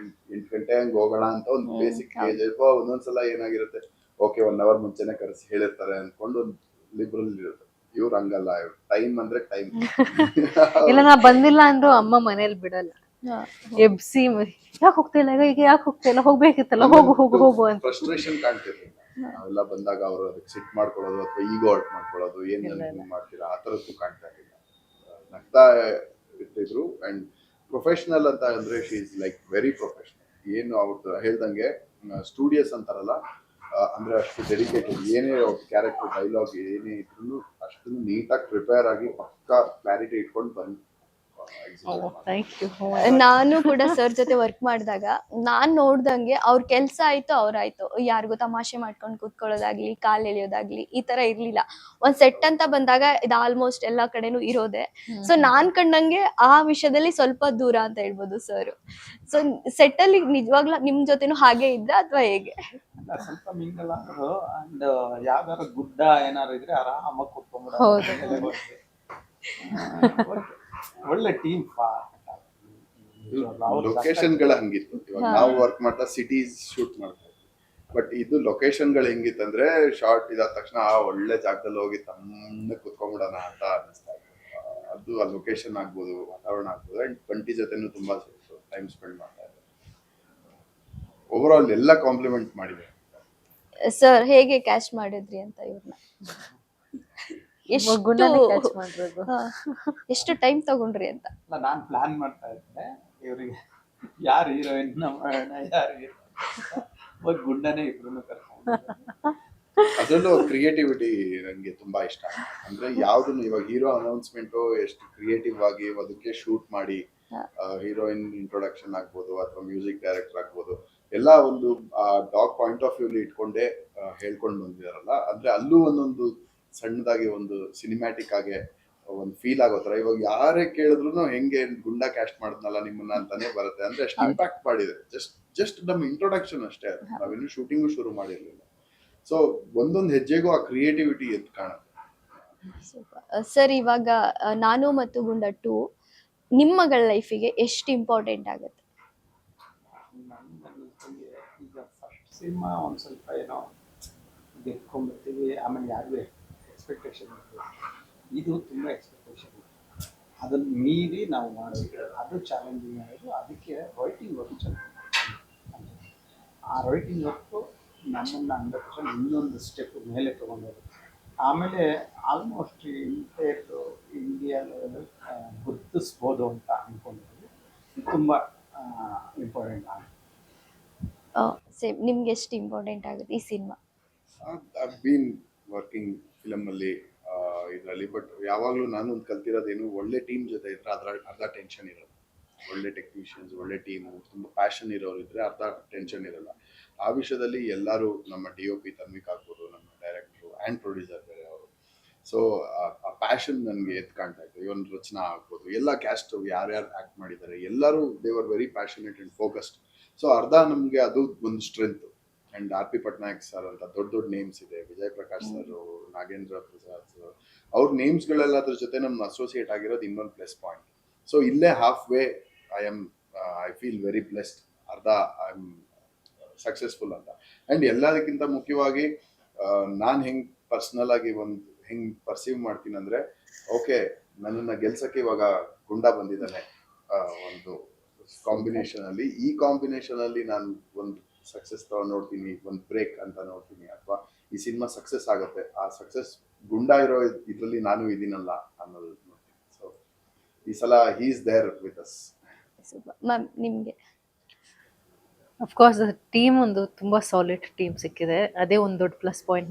8 ಗಂಟೆ ಹಂಗೆ ಹೋಗೋಣ ಅಂತ ಒಂದು ಬೇಸಿಕ್ ಗೇಜ್. ಒಂದೊಂದ್ಸಲ ಏನಾಗಿರುತ್ತೆ, ಓಕೆ 1 ಅವರ್ ಮುಂಚೆನೆ ಕರೆಸಿ ಹೇಳಿರ್ತಾರೆ ಅನ್ಕೊಂಡು ಒಂದು ಲಿಬ್ರಲ್ ಇರುತ್ತೆ. ಇವ್ರು ಹಂಗಲ್ಲ, ಟೈಮ್ ಅಂದ್ರೆ ಟೈಮ್. ಇಲ್ಲ, ನಾ ಬಂದಿಲ್ಲ ಅಂದ್ರು ಅಮ್ಮ ಮನೇಲಿ ಬಿಡಲ್ಲ, ಎಬ್ಸಿ ಯಾಕೆ ಹೋಗ್ತಾ ಇಲ್ಲ, ಈಗ ಯಾಕೆ ಹೋಗ್ತಾ ಇಲ್ಲ, ಹೋಗ್ಬೇಕಿತ್ತಲ್ಲ, ಹೋಗು ಅಂತ. ಫ್ರಸ್ಟ್ರೇಷನ್ ಕಾಣ್ತಿರ್ಲಿಲ್ಲ ನಾವೆಲ್ಲ ಬಂದಾಗ. ಅವರು ಅದಕ್ಕೆ ಸಿಟ್ ಮಾಡ್ಕೊಳ್ಳೋದು ಅಥವಾ ಈಗೋ ಔಟ್ ಮಾಡ್ಕೊಳ್ಳೋದು, ಏನ್ ಮಾಡ್ತೀರಾ ಆ ತರದ್ದು ಕಾಣ್ತಾ ಇರಲಿಲ್ಲ. ನಗ್ತಾ ಇರ್ತಿದ್ರು. ಅಂಡ್ ಪ್ರೊಫೆಷನಲ್ ಅಂತ ಅಂದ್ರೆ she is like very professional. ಏನು ಅವ್ರು ಹೇಳ್ದಂಗೆ ಸ್ಟೂಡಿಯಸ್ ಅಂತಾರಲ್ಲ, ಅಂದ್ರೆ ಅಷ್ಟು ಡೆಡಿಕೇಟೆಡ್. ಏನೇ ಕ್ಯಾರೆಕ್ಟರ್ ಡೈಲಾಗ್ ಏನೇ ಇದ್ರು ಅಷ್ಟು ನೀಟಾಗಿ ಪ್ರಿಪೇರ್ ಆಗಿ ಪಕ್ಕಾ ಕ್ಲಾರಿಟಿ ಇಟ್ಕೊಂಡು ಬಂದು. ನಾನು ಕೂಡ ಸರ್ ಜೊತೆ ವರ್ಕ್ ಮಾಡಿದಾಗ ನಾನ್ ನೋಡ್ದಂಗೆ ಅವ್ರ ಕೆಲ್ಸ ಆಯ್ತು, ಅವ್ರಾಯ್ತು, ಯಾರಿಗೂ ತಮಾಷೆ ಮಾಡ್ಕೊಂಡು ಕೂತ್ಕೊಳ್ಳೋದಾಗ್ಲಿ, ಕಾಲ್ ಎಳಿಯೋದಾಗ್ಲಿ ಈ ತರ ಇರ್ಲಿಲ್ಲ. ಒಂದ್ ಸೆಟ್ ಅಂತ ಬಂದಾಗ ಇದು ಆಲ್ಮೋಸ್ಟ್ ಎಲ್ಲಾ ಕಡೆನೂ ಇರೋದೆ. ಸೊ ನಾನ್ ಕಂಡಂಗೆ ಆ ವಿಷಯದಲ್ಲಿ ಸ್ವಲ್ಪ ದೂರ ಅಂತ ಹೇಳ್ಬೋದು ಸರ್. ಸೊ ಸೆಟ್ ಅಲ್ಲಿ ನಿಜವಾಗ್ಲೂ ನಿಮ್ ಜೊತೆನೂ ಹಾಗೆ ಇದ್ರ ಅಥವಾ ಹೇಗೆ? ಸ್ವಲ್ಪ ಮಿಂಗಲ್ ಆದ್ರು. ಅಂಡ್ ಯಾವ್ದಾರ ಗುಡ್ಡ ಏನಾರು ಇದ್ರೆ ಆರಾಮಾಗಿ ಕುತ್ಕೊಂಡ್ಬಿಡ. ಒಳ್ಳೆ ಟೀಮ್. ಲೊಕೇಶನ್ಗಳು ಹಂಗಿತ್ತು. ಇವಾಗ ನಾವು ವರ್ಕ್ ಮಾಡ್ತಾ ಸಿಟೀಸ್ ಶೂಟ್ ಮಾಡ್ತಾ ಇದ್ವಿ. ಬಟ್ ಇದು ಲೊಕೇಶನ್ಗಳು ಹೆಂಗಿತ್ತಂದ್ರೆ ಶಾರ್ಟ್ ಇದಾದ ತಕ್ಷಣ ಒಳ್ಳೆ ಜಾಗದಲ್ಲಿ ಹೋಗಿ ತಮ್ಮನೆ ಕುತ್ಕೊಂಡ್ಬಿಡೋಣ ಅಂತ ಅನಿಸ್ತಾ ಇತ್ತು. ಅದು ಅದು ಆ ಲೊಕೇಶನ್ ಆಗ್ಬೋದು, ವಾತಾವರಣ ಆಗ್ಬೋದು, ಅಂಡ್ ಬಂಟಿ ಜೊತೆನೂ ತುಂಬಾ ಟೈಮ್ ಸ್ಪೆಂಡ್ ಮಾಡ್ತಾ ಇದ್ದಾರೆ. ಓವರ್ ಆಲ್ ಎಲ್ಲ ಕಾಂಪ್ಲಿಮೆಂಟ್ ಮಾಡಿದೆ. ಸರ್ ಹೇಗೆ ಕ್ಯಾಚ್ ಮಾಡಿದ್ರಿ ಅಂತ ಇವ್ರನ್ನ? ಗುಣನೇ ಕ್ಯಾಚ್ ಮಾಡಿರೋದು. ಎಷ್ಟು ಟೈಮ್ ತಗೊಂಡ್ರಿ ಅಂತ? ಅಲ್ಲ, ನಾನು ಪ್ಲಾನ್ ಮಾಡ್ತಾ ಇದ್ದೆ ಇವರಿಗೆ ಯಾರು ಹೀರೋಯಿನ್ ಮಾಡೋಣ, ಯಾರು hero ಅಂತ. ಹೋಗಿ ಗುಂಡನೇ ಇಬ್ರು ಕರ್ಕೊಂಡು. ಅದರಲ್ಲೂ ಕ್ರಿಯೇಟಿವಿಟಿ ನನಗೆ ತುಂಬಾ ಇಷ್ಟ. ಅಂದ್ರೆ ಯಾವ್ದನ್ನು ಇವಾಗ ಹೀರೋ ಅನೌನ್ಸ್ಮೆಂಟ್ ಎಷ್ಟು ಕ್ರಿಯೇಟಿವ್ ಆಗಿ ಅದಕ್ಕೆ ಶೂಟ್ ಮಾಡಿ, ಹೀರೋಯಿನ್ ಇಂಟ್ರೊಡಕ್ಷನ್ ಆಗ್ಬೋದು ಅಥವಾ ಮ್ಯೂಸಿಕ್ ಡೈರೆಕ್ಟರ್ ಆಗ್ಬೋದು, ಎಲ್ಲ ಒಂದು ಡಾಗ್ ಪಾಯಿಂಟ್ ಆಫ್ ವ್ಯೂ ಇಟ್ಕೊಂಡೇ ಹೇಳ್ಕೊಂಡು ಬಂದಿದಾರಲ್ಲ. ಅಂದ್ರೆ ಅಲ್ಲೂ ಒಂದೊಂದು ಸಣ್ಣದಾಗಿ ಒಂದು ಸಿನಿಮ್ಯಾಟಿಕ್ ಆಗಿ ಒಂದು ಫೀಲ್ ಆಗೋ ತರ. ಇವಾಗ ಯಾರೇ ಕೇಳಿದ್ರು ಹೆಂಗೆ ಗುಂಡ ಕ್ಯಾಸ್ಟ್ ಮಾಡಿದ್ನಲ್ಲ ನಿಮ್ಮನ್ನ ಅಂತಾನೆ ಬರುತ್ತೆ. ಅಂದ್ರೆ ಅಷ್ಟು ಇಂಪ್ಯಾಕ್ಟ್ ಮಾಡಿದೆ. ಜಸ್ಟ್ ನಮ್ಮ ಇಂಟ್ರೊಡಕ್ಷನ್ ಅಷ್ಟೇ, ಅದು ನಾವಿನ್ನು ಶೂಟಿಂಗು ಶುರು ಮಾಡಿರ್ಲಿಲ್ಲ. ಸೊ ಒಂದೊಂದು ಹೆಜ್ಜೆಗೂ ಆ ಕ್ರಿಯೇಟಿವಿಟಿ ಎದ್ದು ಕಾಣುತ್ತೆ. ಸರ್ ಇವಾಗ ನಾನು ಮತ್ತು ಗುಂಡ 2 ನಿಮ್ಮಗಳ ಲೈಫಿಗೆ ಎಷ್ಟು ಇಂಪಾರ್ಟೆಂಟ್ ಆಗುತ್ತೆ? ಈಗ ಫಸ್ಟ್ ಸಿನಿಮಾ ಒಂದು ಸ್ವಲ್ಪ ಏನೋ ಗೆದ್ಕೊಂಡ್ಬರ್ತೀವಿ, ಆಮೇಲೆ ಯಾರಿಗೂ ಎಕ್ಸ್ಪೆಕ್ಟೇಷನ್ ಇರ್ತದೆ. ಇದು ತುಂಬ ಎಕ್ಸ್ಪೆಕ್ಟೇಷನ್, ಅದನ್ನು ಮೀರಿ ನಾವು ಮಾಡೋದು ಅದು ಚಾಲೆಂಜಿಂಗ್ ಆಗೋದು. ಅದಕ್ಕೆ ರೈಟಿಂಗ್ ವರ್ಕ್ ಚೆನ್ನಾಗಿ, ಆ ರೈಟಿಂಗ್ ವರ್ಕು ನಮ್ಮನ್ನು 100% ಇನ್ನೊಂದು ಸ್ಟೆಪ್ ಮೇಲೆ ತೊಗೊಂಡೋದು. ಆಮೇಲೆ ಆಲ್ಮೋಸ್ಟ್ ಇಂಡಿಯಾ ಲೆವೆಲ್ ಗುರುತಿಸ್ಬೋದು ಅಂತ ಅಂದ್ಕೊಂಡಿದ್ದೀವಿ. ತುಂಬ ಇಂಪಾರ್ಟೆಂಟ್ ಆಗುತ್ತೆ. ಸೇಮ್ ನಿಮ್ಗೆ ಎಷ್ಟು ಇಂಪಾರ್ಟೆಂಟ್ ಆಗುತ್ತೆ ಈ cinema? I've been working film ಅಲ್ಲಿ ಇದರಲ್ಲಿ, ಬಟ್ ಯಾವಾಗಲೂ ನಾನು ಒಂದು ಕಲ್ತಿರೋದೇನು, ಒಳ್ಳೆ ಟೀಮ್ ಜೊತೆ ಇದ್ರೆ ಅರ್ಧ ಟೆನ್ಷನ್ ಇರೋದು. ಒಳ್ಳೆ ಟೆಕ್ನಿಷಿಯನ್ಸ್, ಒಳ್ಳೆ ಟೀಮು, ತುಂಬ ಪ್ಯಾಷನ್ ಇರೋರು ಇದ್ರೆ ಅರ್ಧ ಟೆನ್ಷನ್ ಇರಲ್ಲ. ಆ ವಿಷಯದಲ್ಲಿ ಎಲ್ಲರೂ, ನಮ್ಮ DOP ತನ್ವಿಕ್ ಆಗ್ಬೋದು, ನಮ್ಮ ಡೈರೆಕ್ಟ್ರು ಆ್ಯಂಡ್ ಪ್ರೊಡ್ಯೂಸರ್ ಬೇರೆ ಅವರು. ಸೊ ಆ ಪ್ಯಾಷನ್ ನನಗೆ ಎದ್ದು ಕಾಣ್ತಾ ಇತ್ತು. ಇವನ್ ರಚನಾ ಆಗ್ಬೋದು, ಎಲ್ಲ ಕ್ಯಾಸ್ಟ್ ಯಾರ್ಯಾರು ಆ್ಯಕ್ಟ್ ಮಾಡಿದ್ದಾರೆ ಎಲ್ಲರೂ they were very passionate and focused. So ಅರ್ಧ ನಮಗೆ ಅದು ಒಂದು strength. And RP Patnaik sir ಅಂತ ದೊಡ್ಡ ನೇಮ್ಸ್ ಇದೆ, ವಿಜಯ್ ಪ್ರಕಾಶ್ ಸರ್, ನಾಗೇಂದ್ರ ಪ್ರಸಾದ್ ಸರ್, ಅವ್ರ ನೇಮ್ಸ್ಗಳೆಲ್ಲದ್ರ ಜೊತೆ ನಮ್ಮ ಅಸೋಸಿಯೇಟ್ ಆಗಿರೋದು ಇನ್ನೊಂದು ಪ್ಲಸ್ ಪಾಯಿಂಟ್. ಸೊ ಇಲ್ಲೇ half way I feel very blessed. ಅರ್ಧ ಐ ಆಮ್ ಸಕ್ಸಸ್ಫುಲ್ ಅಂತ. ಆ್ಯಂಡ್ ಎಲ್ಲದಕ್ಕಿಂತ ಮುಖ್ಯವಾಗಿ ನಾನು ಹೆಂಗೆ ಪರ್ಸ್ನಲ್ ಆಗಿ ಹೆಂಗೆ ಪರ್ಸೀವ್ ಮಾಡ್ತೀನಿ ಅಂದರೆ, ಓಕೆ ನನ್ನನ್ನು ಗೆಲ್ಸಕ್ಕೆ ಇವಾಗ ಗುಂಡ ಬಂದಿದ್ದಾನೆ ಒಂದು ಕಾಂಬಿನೇಷನ್ ಅಲ್ಲಿ. ಈ ಕಾಂಬಿನೇಷನ್ ಅಲ್ಲಿ ನಾನು ಒಂದು ಸಕ್ಸಸ್ ನೋಡ್ತೀನಿ, ಒಂದು ಬ್ರೇಕ್ ಅಂತ ನೋಡ್ತೀನಿ, ಅಥವಾ ಈ ಸಿನಿಮಾ ಸಕ್ಸಸ್ ಆಗುತ್ತೆ, ಆ ಸಕ್ಸಸ್ ಗುಂಡ ಇರೋ ಇದರಲ್ಲಿ ನಾನು ಇದೀನಲ್ಲ ಅನ್ನೋದು ನೋಡ್ತೀನಿ. ಸೊ ಈ ಸಲ he is there with us. Ma'am ನಿಮ್ಗೆ? ಅಫ್ಕೋರ್ಸ್ ಟೀಮ್ ಒಂದು ತುಂಬ ಸಾಲಿಡ್ ಟೀಮ್ ಸಿಕ್ಕಿದೆ, ಅದೇ ಒಂದು ದೊಡ್ಡ ಪ್ಲಸ್ ಪಾಯಿಂಟ್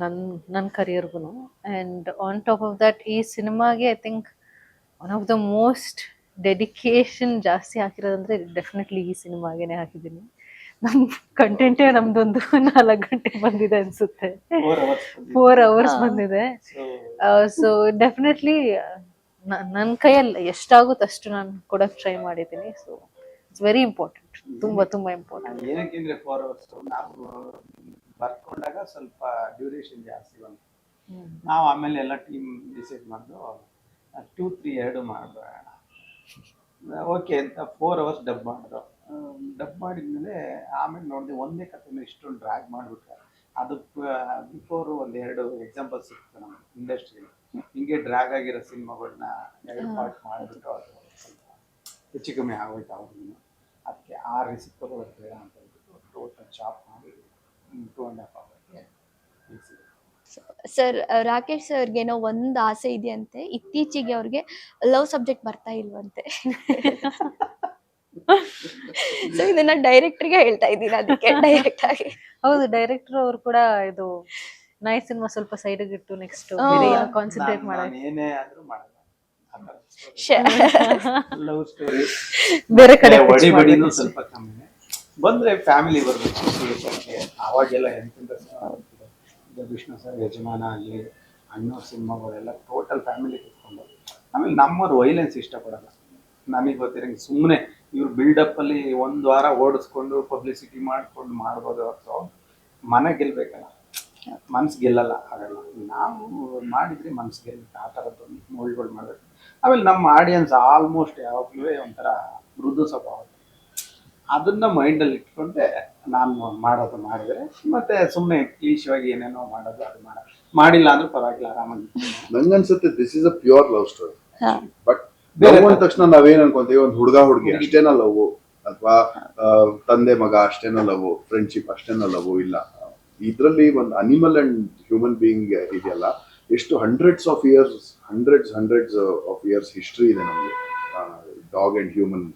ನನ್ನ ಕರಿಯರ್ಗೂ. And on top of that ಈ ಸಿನಿಮಾಗೆ I think one of the most dedication ಜಾಸ್ತಿ ಹಾಕಿರೋದಂದ್ರೆ ಡೆಫಿನೆಟ್ಲಿ ಈ ಸಿನಿಮಾಗೇನೆ ಹಾಕಿದ್ದೀನಿ. ನಮ್ಮ ಕಂಟೆಂಟೇ ನಮ್ದೊಂದು 4 ಗಂಟೆ ಬಂದಿದೆ ಅನ್ಸುತ್ತೆ, 4 hours ಬಂದಿದೆ. ಸೊ ಡೆಫಿನೆಟ್ಲಿ ನನ್ನ ಕೈಯಲ್ಲಿ ಎಷ್ಟಾಗುತ್ತೆ ಅಷ್ಟು ನಾನು ಕೊಡೋಕೆ ಟ್ರೈ ಮಾಡಿದ್ದೀನಿ. ಸೊ ಇಟ್ಸ್ ವೆರಿ ಇಂಪಾರ್ಟೆಂಟ್, ತುಂಬ ಇಂಪಾರ್ಟೆಂಟ್. ಏನಕ್ಕೆಂದ್ರೆ 4 hours ನಾವು ಬರ್ಕೊಂಡಾಗ ಸ್ವಲ್ಪ ಡ್ಯೂರೇಷನ್ ಜಾಸ್ತಿ ಬಂತು. ನಾವು ಆಮೇಲೆ ಎಲ್ಲ ಟೀಮ್ ಡಿಸೈಡ್ ಮಾಡಿದ್ರು 2-3 2 ಮಾಡೋಣ ಓಕೆ ಅಂತ 4 hours ಡಬ್ ಮಾಡಿದ್ರು. ಡಬ್ ಮಾಡಿದ್ಮೇಲೆ ಆಮೇಲೆ ನೋಡಿದೆ ಒಂದೇ ಕಥೆನ ಇಷ್ಟೊಂದು ಡ್ರ್ಯಾಗ್ ಮಾಡಿಬಿಟ್ರೆ. ಅದು ಬಿಫೋರು 1-2 ಎಕ್ಸಾಂಪಲ್ಸ್ ಸಿಕ್ತು ನಮ್ಮ ಇಂಡಸ್ಟ್ರಿಯಲ್ಲಿ. ಹಿಂಗೆ ಡ್ರ್ಯಾಗ್ ಆಗಿರೋ ಸಿನಿಮಾಗಳನ್ನ 2 ಪಾರ್ಟ್ ಮಾಡಿಬಿಟ್ಟು ಅದು ಸ್ವಲ್ಪ ಹೆಚ್ಚು ಕಮ್ಮಿ ಆಗೋಯ್ತು ಅವ್ರಿಗೂ. ಅದಕ್ಕೆ ಆ ರಿಸಿಪ್ ತಗೊಳ್ಳೋದು ಬೇಡ ಅಂತ ಹೇಳ್ಬಿಟ್ಟು ಟೋಟಲ್ ಚಾಪ್ ಮಾಡಿ 2.5 hours ಮುಗಿಸಿದೆ. ಸರ್ ರಾಕೇಶ್ ಸರ್ಗೇನೋ ಒಂದು ಆಸೆ ಇದೆಯಂತೆ, ಇತ್ತೀಚೆಗೆ ಅವ್ರಿಗೆ ಲವ್ ಸಬ್ಜೆಕ್ಟ್ ಬರ್ತಾ ಇಲ್ವಂತೆ. ಸೊ ಇದನ್ನ ಡೈರೆಕ್ಟರ್ಗೆ ಹೇಳ್ತಾ ಇದ್ದೀನಿ, ಅದಕ್ಕೆ ಡೈರೆಕ್ಟ್ ಆಗಿ. ಹೌದು, ಡೈರೆಕ್ಟರ್ ಅವರು ಕೂಡ ಇದು ನೈಸ್ ಸಿನಿಮಾ ಸ್ವಲ್ಪ ಸೈಡ್ಗೆ ಇಟ್ಟು ನೆಕ್ಸ್ಟ್ ಕಾನ್ಸಂಟ್ರೇಟ್ ಮಾಡಿ ಏನೇ ಆದ್ರೂ ಮಾಡಲ್ಲ. ಲವ್ ಸ್ಟೋರಿ ಬೇರೆ ಕಡೆ ಹೊಡಿಬಡಿನೂ ಸ್ವಲ್ಪ ಕಮ್ಮಿ. ಬಂದ್ರೆ ಫ್ಯಾಮಿಲಿ ಬರ್ಬೇಕು. ಅವಾಗೆಲ್ಲ ಎಂತ ವಿಷ್ಣು ಸರ್ ಯಜಮಾನ ಆಗಲಿ, ಅಣ್ಣವ್ರ ಸಿನಿಮಾಗಳೆಲ್ಲ ಟೋಟಲ್ ಫ್ಯಾಮಿಲಿ ಕೂತ್ಕೊಂಡು. ಆಮೇಲೆ ನಮ್ಮವ್ರು ವೈಲೆನ್ಸ್ ಇಷ್ಟಪಡಲ್ಲ. ನಮಗೆ ಗೊತ್ತಿರಂಗೆ ಸುಮ್ಮನೆ ಇವ್ರು ಬಿಲ್ಡಪ್ ಅಲ್ಲಿ 1 ವಾರ ಓಡಿಸ್ಕೊಂಡು ಪಬ್ಲಿಸಿಟಿ ಮಾಡ್ಕೊಂಡು ಮಾಡ್ಬೋದು ಹೊರತು ಮನೆ ಗೆಲ್ಬೇಕಲ್ಲ, ಮನ್ಸು ಗೆಲ್ಲಲ್ಲ. ಹಾಗಲ್ಲ, ನಾವು ಮಾಡಿದ್ರೆ ಮನ್ಸು ಗೆಲ್ಲಬೇಕು. ಆ ಥರದ್ದು ಮೂವಿಗಳು ಮಾಡಬೇಕು. ಆಮೇಲೆ ನಮ್ಮ ಆಡಿಯನ್ಸ್ ಆಲ್ಮೋಸ್ಟ್ ಯಾವಾಗಲೂ ಒಂಥರ ಮೃದು ಸ್ವಭಾವ. ಅದನ್ನ ಮೈಂಡಲ್ಲಿ ಇಟ್ಕೊಂಡೆ ನಾನು ಮಾಡೋದು ಮಾಡಿದರೆ, ಮತ್ತೆ ಸುಮ್ಮನೆ ಕ್ಲೀಶವಾಗಿ ಏನೇನೋ ಮಾಡೋದು ಅದು ಮಾಡಿಲ್ಲ ಅಂದ್ರೂ ಪರವಾಗಿಲ್ಲ, ಆರಾಮಾಗಿ. ನಂಗನ್ಸುತ್ತೆ this is a pure love story, but love ಅಂದ ತಕ್ಷಣ ನಾವೇನ್ ಅನ್ಕೊಂತೀವಿ, ಒಂದು ಹುಡುಗಿ ಅಷ್ಟೇನ ಲವ್, ಅಥವಾ ತಂದೆ ಮಗ ಅಷ್ಟೇನ ಲವ್, ಫ್ರೆಂಡ್ಶಿಪ್ ಅಷ್ಟೇನ ಲವ್. ಇಲ್ಲ, ಇದ್ರಲ್ಲಿ ಒಂದು ಅನಿಮಲ್ ಅಂಡ್ ಹ್ಯೂಮನ್ ಬೀಯಿಂಗ್ ಇದೆಯಲ್ಲ, ಎಷ್ಟು ಹಂಡ್ರೆಡ್ಸ್ ಆಫ್ ಇಯರ್ಸ್ ಹಿಸ್ಟ್ರಿ ಇದೆ ನಮ್ಗೆ. ಡಾಗ್ ಅಂಡ್ ಹ್ಯೂಮನ್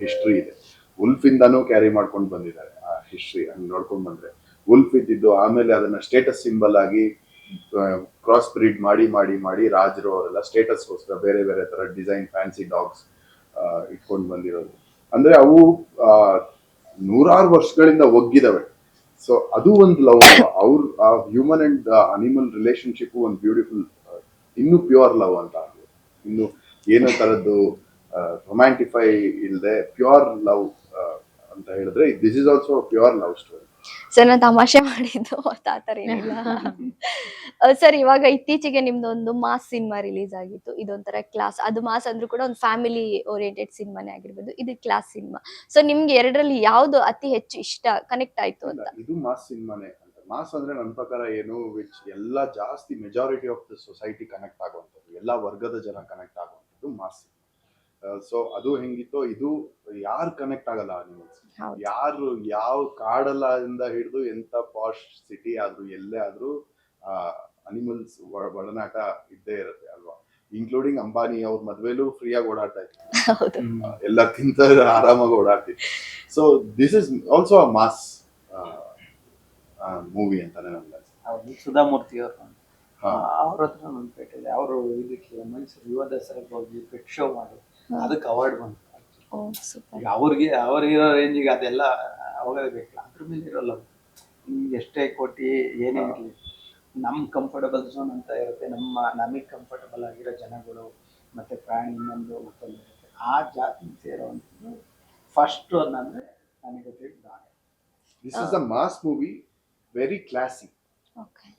ಹಿಸ್ಟ್ರಿ ಇದೆ. ಉಲ್ಫ್ ಇಂದಾನು ಕ್ಯಾರಿ ಮಾಡ್ಕೊಂಡು ಬಂದಿದ್ದಾರೆ ಆ ಹಿಸ್ಟ್ರಿ. ಹಂಗ್ ನೋಡ್ಕೊಂಡ್ ಬಂದ್ರೆ ಉಲ್ಫ್ ಇದ್ದಿದ್ದು, ಆಮೇಲೆ ಅದನ್ನ ಸ್ಟೇಟಸ್ ಸಿಂಬಲ್ ಆಗಿ ಕ್ರಾಸ್ ಬ್ರೀಡ್ ಮಾಡಿ ರಾಜರು ಅವರೆಲ್ಲ ಸ್ಟೇಟಸ್ಗೋಸ್ಕರ ಬೇರೆ ಬೇರೆ ತರ ಡಿಸೈನ್ ಫ್ಯಾನ್ಸಿ ಡಾಗ್ಸ್ ಇಟ್ಕೊಂಡು ಬಂದಿರೋದು. ಅಂದ್ರೆ ಅವು ನೂರಾರು ವರ್ಷಗಳಿಂದ ಒಗ್ಗಿದವೆ. ಸೊ ಅದು ಒಂದು ಲವ್. ಅವ್ರ ಆ ಹ್ಯೂಮನ್ ಅಂಡ್ ಅನಿಮಲ್ ರಿಲೇಶನ್ಶಿಪ್ ಒಂದು ಬ್ಯೂಟಿಫುಲ್, ಇನ್ನು ಪ್ಯೂರ್ ಲವ್ ಅಂತ. ಇನ್ನು ಏನೋ ತರದ್ದು ರೊಮ್ಯಾಂಟಿಫೈ ಇಲ್ಲದೆ ಪ್ಯೂರ್ ಲವ್ ಅಂತ ಹೇಳಿದ್ರೆ, this is also pure love story. Sir ನಾನು ತಮಾಷೆ ಮಾಡಿದ್ದು, ಆ ತರ ಏನಿಲ್ಲ. ಸರ್ ಇವಾಗ ಇತ್ತೀಚೆಗೆ ನಿಮ್ದೊಂದು ಮಾಸ್ ಸಿನಿಮಾ ರಿಲೀಸ್ ಆಗಿತ್ತು. ಇದೊಂಥರ ಕ್ಲಾಸ್, ಅದು ಮಾಸ್ ಅಂದ್ರೂ ಕೂಡ ಒಂದು ಫ್ಯಾಮಿಲಿ ಓರಿಯೆಂಟೆಡ್ ಸಿನಿಮಾನೇ ಆಗಿರ್ಬೋದು. ಇದು ಕ್ಲಾಸ್ ಸಿನಿಮಾ. ಸೊ ನಿಮ್ಗೆ ಎರಡರಲ್ಲಿ ಯಾವ್ದು ಅತಿ ಹೆಚ್ಚು ಇಷ್ಟ, ಕನೆಕ್ಟ್ ಆಯ್ತು ಅಂತ? ಇದು ಮಾಸ್ ಸಿನಿಮಾನೇ ಅಂತ. ಮಾಸ್ ಅಂದ್ರೆ ನನ್ನ ಪ್ರಕಾರ ಏನು, ವಿಚ್ ಎಲ್ಲ ಜಾಸ್ತಿ majority of the society connect ಆಗುವಂಥದ್ದು, ಎಲ್ಲ ವರ್ಗದ ಜನ ಕನೆಕ್ಟ್ ಆಗುವಂಥದ್ದು ಮಾಸ್ ಸಿನಿಮಾ. ಸೊ ಅದು ಹೆಂಗಿತ್ತೋ ಇದು ಯಾರು ಕನೆಕ್ಟ್ ಆಗಲ್ಲ ಅನಿಮಲ್ಸ್. ಯಾರು ಯಾವ ಕಾಡಲ್ಲಿಂದ ಹಿಡಿದು ಎಂತ ಪಾಶ್ ಸಿಟಿ ಆದ್ರೂ ಎಲ್ಲೇ ಆದ್ರೂ ಅನಿಮಲ್ಸ್ ಒಡನಾಟ ಇದ್ದೇ ಇರುತ್ತೆ ಅಲ್ವಾ. ಇನ್ಕ್ಲೂಡಿಂಗ್ ಅಂಬಾನಿ ಅವ್ರ ಮದ್ವೆಲೂ ಫ್ರೀಯಾಗಿ ಓಡಾಡ್ತಾ ಇತ್ತು, ಎಲ್ಲ ತಿಂತ ಆರಾಮಾಗಿ ಓಡಾಡ್ತಿತ್ತು. So this is also a mass movie ಅಂತಾನೆ ನಮ್ಗೆ ಹೌದು. ಸುಧಾಮೂರ್ತಿ ಅವರು ಅವ್ರ ಹತ್ರ ಒಂದು ಪೇಟೆ ಇದೆ. ಅವರು ಇದಕ್ಕೆ ಮೈಸೂರು ಯುವ ದಸರಾಗೆ ಹೋಗಿ ಪೆಟ್ ಶೋ ಮಾಡಿ ಅದಕ್ಕೆ ಅವಾರ್ಡ್ ಬಂತು. ಅವ್ರಿಗಿರೋ ರೇಂಜಿಗೆ ಅದೆಲ್ಲ ಅವಾಗಲೇ ಬೇಕಲ್ಲ, ಅದ್ರ ಮೇಲೆ ಇರೋಲ್ಲ. ನಿಮ್ಗೆ ಎಷ್ಟೇ ಕೊಟ್ಟು ಏನೇ ಇರಲಿ, ನಮ್ಮ ಕಂಫರ್ಟಬಲ್ ಝೋನ್ ಅಂತ ಇರುತ್ತೆ. ನಮಗೆ ಕಂಫರ್ಟಬಲ್ ಆಗಿರೋ ಜನಗಳು ಮತ್ತೆ ಪ್ರಾಣಿ ಇನ್ನೊಂದು ಉತ್ಪನ್ನ ಇರುತ್ತೆ. ಆ ಜಾತಿ ಸೇರೋವಂಥದ್ದು ಫಸ್ಟ್ ಅನ್ನಂದ್ರೆ ನನಗೆ ಗೊತ್ತಿದ್ದ. This is a mass movie, very classy.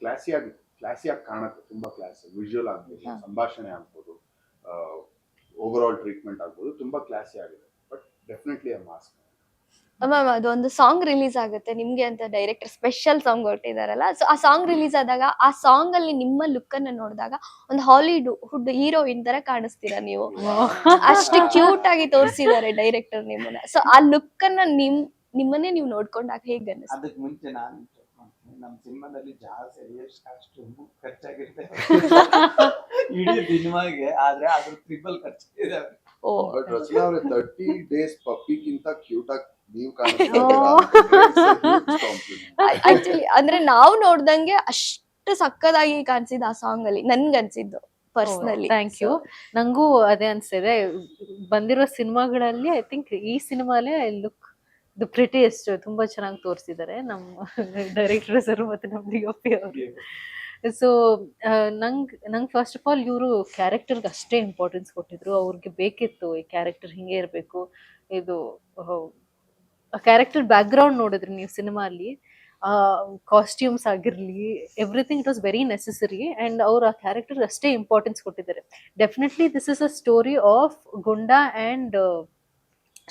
ಕ್ಲಾಸಿಯಾಗಿ ಕಾಣುತ್ತೆ, ತುಂಬಾ ಕ್ಲಾಸಿ. ವಿಜುವಲ್ ಆಗ್ಬೋದು, ಸಂಭಾಷಣೆ ಆಗ್ಬೋದು, ಓವರ್ ಆಲ್ ಟ್ರೀಟ್ಮೆಂಟ್ ಆಗ್ಬೋದು, ತುಂಬಾ ಕ್ಲಾಸಿ ಆಗಿದೆ. But definitely a mass. Ma'am ಅದೊಂದು ಸಾಂಗ್ ರಿಲೀಸ್ ಆಗುತ್ತೆ ನಿಮ್ಗೆ ಅಂತ ಡೈರೆಕ್ಟರ್ ಸ್ಪೆಷಲ್ ಸಾಂಗ್ ಹೊರಟಿದಾರಲ್ಲ. ಸೊ ಆ ಸಾಂಗ್ ರಿಲೀಸ್ ಆದಾಗ ಆ ಸಾಂಗ್ ಅಲ್ಲಿ ನಿಮ್ಮ ಲುಕ್ ಅನ್ನ ನೋಡಿದಾಗ ಒಂದು ಹಾಲಿವುಡ್ ಹೀರೋಯಿನ್ ತರ ಕಾಣಿಸ್ತೀರಾ ನೀವು. ಅಷ್ಟು ಕ್ಯೂಟ್ ಆಗಿ ತೋರಿಸಿದ್ದಾರೆ ಡೈರೆಕ್ಟರ್ ನಿಮ್ಮನ್ನ. ಸೊ ಆ ಲುಕ್ ಅನ್ನ ನಿಮ್ಮನ್ನೇ ನೀವು ನೋಡ್ಕೊಂಡಾಗ ಹೇಗೆ ಅನ್ನಿಸ್ತು? ಅದಕ್ಕೆ ಮುಂಚೆ ನಾನು ನಮ್ಮ ಸಿನಿಮಾದಲ್ಲಿ ಜಾಸ್ತಿ ಅಷ್ಟು ಖರ್ಚಾಗಿರುತ್ತೆ ಇಡೀ ಸಿನಿಮಾಗೆ, ಆದ್ರೆ ಅದ್ರ ಟ್ರಿಬಲ್ ಖರ್ಚಾಗಿದೆ. ರಚನಾ ಅವ್ರೆ 30 days ಪಪ್ಪಿಗಿಂತ ಕ್ಯೂಟ್ ಆಗಿ ನೀವು ಆಕ್ಚುಲಿ ಅಂದ್ರೆ ನಾವು ನೋಡ್ದಂಗೆ ಅಷ್ಟು ಸಕ್ಕದಾಗಿ ಕಾಣಿಸಿದ ಆ ಸಾಂಗ್ ಅಲ್ಲಿ ನನ್ಗನ್ಸಿದ್ದು ಪರ್ಸನಲಿ. Thank you. ನಂಗೂ ಅದೇ ಅನ್ಸಿದೆ. ಬಂದಿರೋ ಸಿನಿಮಾಗಳಲ್ಲಿ ಐ ಥಿಂಕ್ ಈ ಸಿನಿಮಾಲೇ ಲುಕ್ ದ ಪ್ರಿಟಿಯೆಸ್ಟ್. ತುಂಬಾ ಚೆನ್ನಾಗಿ ತೋರಿಸಿದ್ದಾರೆ ನಮ್ಮ ಡೈರೆಕ್ಟರ್ ಸರ್ ಮತ್ತೆ ನಮ್ಮ DOP ಅವರು. ಸೊ ನಂಗೆ ಫಸ್ಟ್ ಆಫ್ ಆಲ್ ಇವರು ಕ್ಯಾರೆಕ್ಟರ್ಗೆ ಅಷ್ಟೇ ಇಂಪಾರ್ಟೆನ್ಸ್ ಕೊಟ್ಟಿದ್ರು. ಅವ್ರಿಗೆ ಬೇಕಿತ್ತು ಈ ಕ್ಯಾರೆಕ್ಟರ್ ಹಿಂಗೆ ಇರಬೇಕು. ಇದು ಕ್ಯಾರೆಕ್ಟರ್ ಬ್ಯಾಕ್ ಗ್ರೌಂಡ್ ನೋಡಿದ್ರಿ ನೀವು ಸಿನಿಮಾ ಅಲ್ಲಿ, ಕಾಸ್ಟ್ಯೂಮ್ಸ್ ಆಗಿರ್ಲಿ, everything it was very necessary. And ಅವ್ರು ಆ ಕ್ಯಾರೆಕ್ಟರ್ ಅಷ್ಟೇ ಇಂಪಾರ್ಟೆನ್ಸ್ ಕೊಟ್ಟಿದ್ದಾರೆ. Definitely this is a story of Gunda and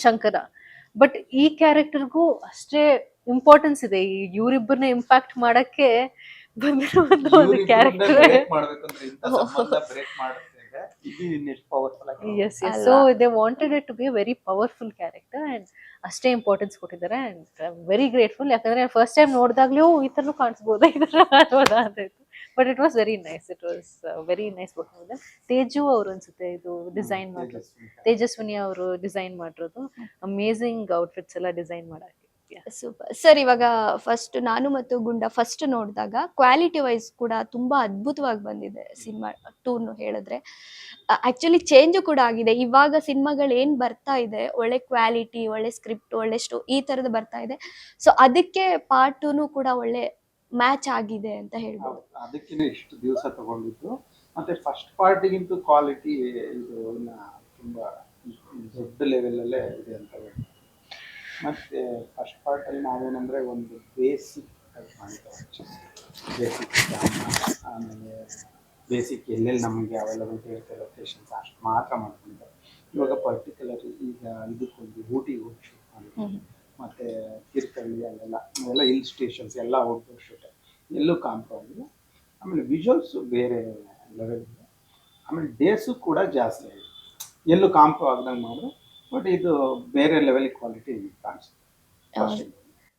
Shankara. But ಈ ಕ್ಯಾರೆಕ್ಟರ್ಗೂ ಅಷ್ಟೇ ಇಂಪಾರ್ಟೆನ್ಸ್ ಇದೆ. ಇವರಿಬ್ಬರನ್ನ ಇಂಪ್ಯಾಕ್ಟ್ ಮಾಡಕ್ಕೆ ಬಂದಿರೋ ಒಂದು character. Yes. So they wanted it to be a very powerful character and ಅಷ್ಟೇ ಇಂಪಾರ್ಟೆನ್ಸ್ ಕೊಟ್ಟಿದ್ದಾರೆ. And I am very grateful. ಯಾಕಂದ್ರೆ ಫಸ್ಟ್ ಟೈಮ್ ನೋಡಿದಾಗ್ಲೂ ಈ ಥರನೂ ಕಾಣಿಸ್ಬೋದಾ, ಈ ಥರ ಮಾಡ್ಬೋದಾ ಅಂತ ಇತ್ತು. But it was very nice. It was very nice working with them. Teju ಅವರು ಅನ್ಸುತ್ತೆ ಇದು ಡಿಸೈನ್ ಮಾಡಿರೋದು, ತೇಜಸ್ವಿನಿ ಅವರು ಡಿಸೈನ್ ಮಾಡಿರೋದು. ಅಮೇಝಿಂಗ್ ಔಟ್ಫಿಟ್ಸ್ ಎಲ್ಲ ಡಿಸೈನ್ ಮಾಡಾಕಿ. Super sir. ಇವಾಗ ಫಸ್ಟ್ ನಾನು ಮತ್ತು ಗುಂಡ ಫಸ್ಟ್ ನೋಡಿದಾಗ ಕ್ವಾಲಿಟಿ ವೈಸ್ ಕೂಡ ತುಂಬಾ ಅದ್ಭುತವಾಗಿ ಬಂದಿದೆ ಸಿನಿಮಾ. 2 ಹೇಳಿದ್ರೆ ಆಕ್ಚುಲಿ ಚೇಂಜ್ ಕೂಡ ಆಗಿದೆ. ಇವಾಗ ಸಿನಿಮಾಗಳು ಏನ್ ಬರ್ತಾ ಇದೆ, ಒಳ್ಳೆ ಕ್ವಾಲಿಟಿ, ಒಳ್ಳೆ ಸ್ಕ್ರಿಪ್ಟ್, ಒಳ್ಳೆ ಈ ತರದ ಬರ್ತಾ ಇದೆ. ಸೊ ಅದಕ್ಕೆ ಪಾರ್ಟ್ 2 ಕೂಡ ಒಳ್ಳೆ ಮ್ಯಾಚ್ ಆಗಿದೆ ಅಂತ ಹೇಳ್ಬೋದು. ಅದಕ್ಕಿಂತ ಇಷ್ಟು ದಿವಸ ತಗೊಂಡಿದ್ದು. ಮತ್ತೆ ಫಸ್ಟ್ ಪಾರ್ಟಿಗಿಂತೂ ಕ್ವಾಲಿಟಿ ಇದು ತುಂಬಾ ದೊಡ್ಡ ಲೆವೆಲ್ ಅಲ್ಲೇ ಇದೆ ಅಂತ ಹೇಳ್ಬೋದು. ಮತ್ತೆ ಫಸ್ಟ್ ಪಾರ್ಟಲ್ಲಿ ನಾವೇನಂದ್ರೆ ಒಂದು ಬೇಸಿಕ್ ಆಮೇಲೆ ಬೇಸಿಕ್ ಎಲ್ಲೆಲ್ಲಿ ನಮಗೆ ಅವೈಲಬಿಲಿಟಿ ಇರುತ್ತೆ ಲೊಕೇಶನ್ಸ್ ಅಷ್ಟು ಮಾತ್ರ ಮಾಡ್ಕೊಂಡಿದ್ದಾರೆ. ಇವಾಗ ಪರ್ಟಿಕ್ಯುಲರ್ ಈಗ ಇದಕ್ಕೊಂದು ಊಟಿಗೆ ಹೋಗಿ ಶೂಟ್ ಮಾಡಿದ್ವಿ, ಮತ್ತೆ ತೀರ್ಥಹಳ್ಳಿ ಅಲ್ಲೆಲ್ಲ ಹಿಲ್ ಸ್ಟೇಷನ್ಸ್ ಎಲ್ಲ ಔಟ್ಡೋರ್ ಶೂಟ್, ಎಲ್ಲೂ ಕಾಂಪ್ರಮೈಸ್. ಆಮೇಲೆ ವಿಜುವಲ್ಸು ಬೇರೆ ಲೆವೆಲ್ ಇದೆ. ಆಮೇಲೆ ಡೇಸು ಕೂಡ ಜಾಸ್ತಿ ಆಗಿದೆ. ಎಲ್ಲೂ ಕಾಂಪು ಆಗ್ದಂಗೆ ಮಾಡಿದ್ರು. ಬಟ್ ಇದು ಬೇರೆ ಲೆವೆಲ್ ಕ್ವಾಲಿಟಿ ಕಾಣಿಸುತ್ತೆ ಫಸ್ಟ್.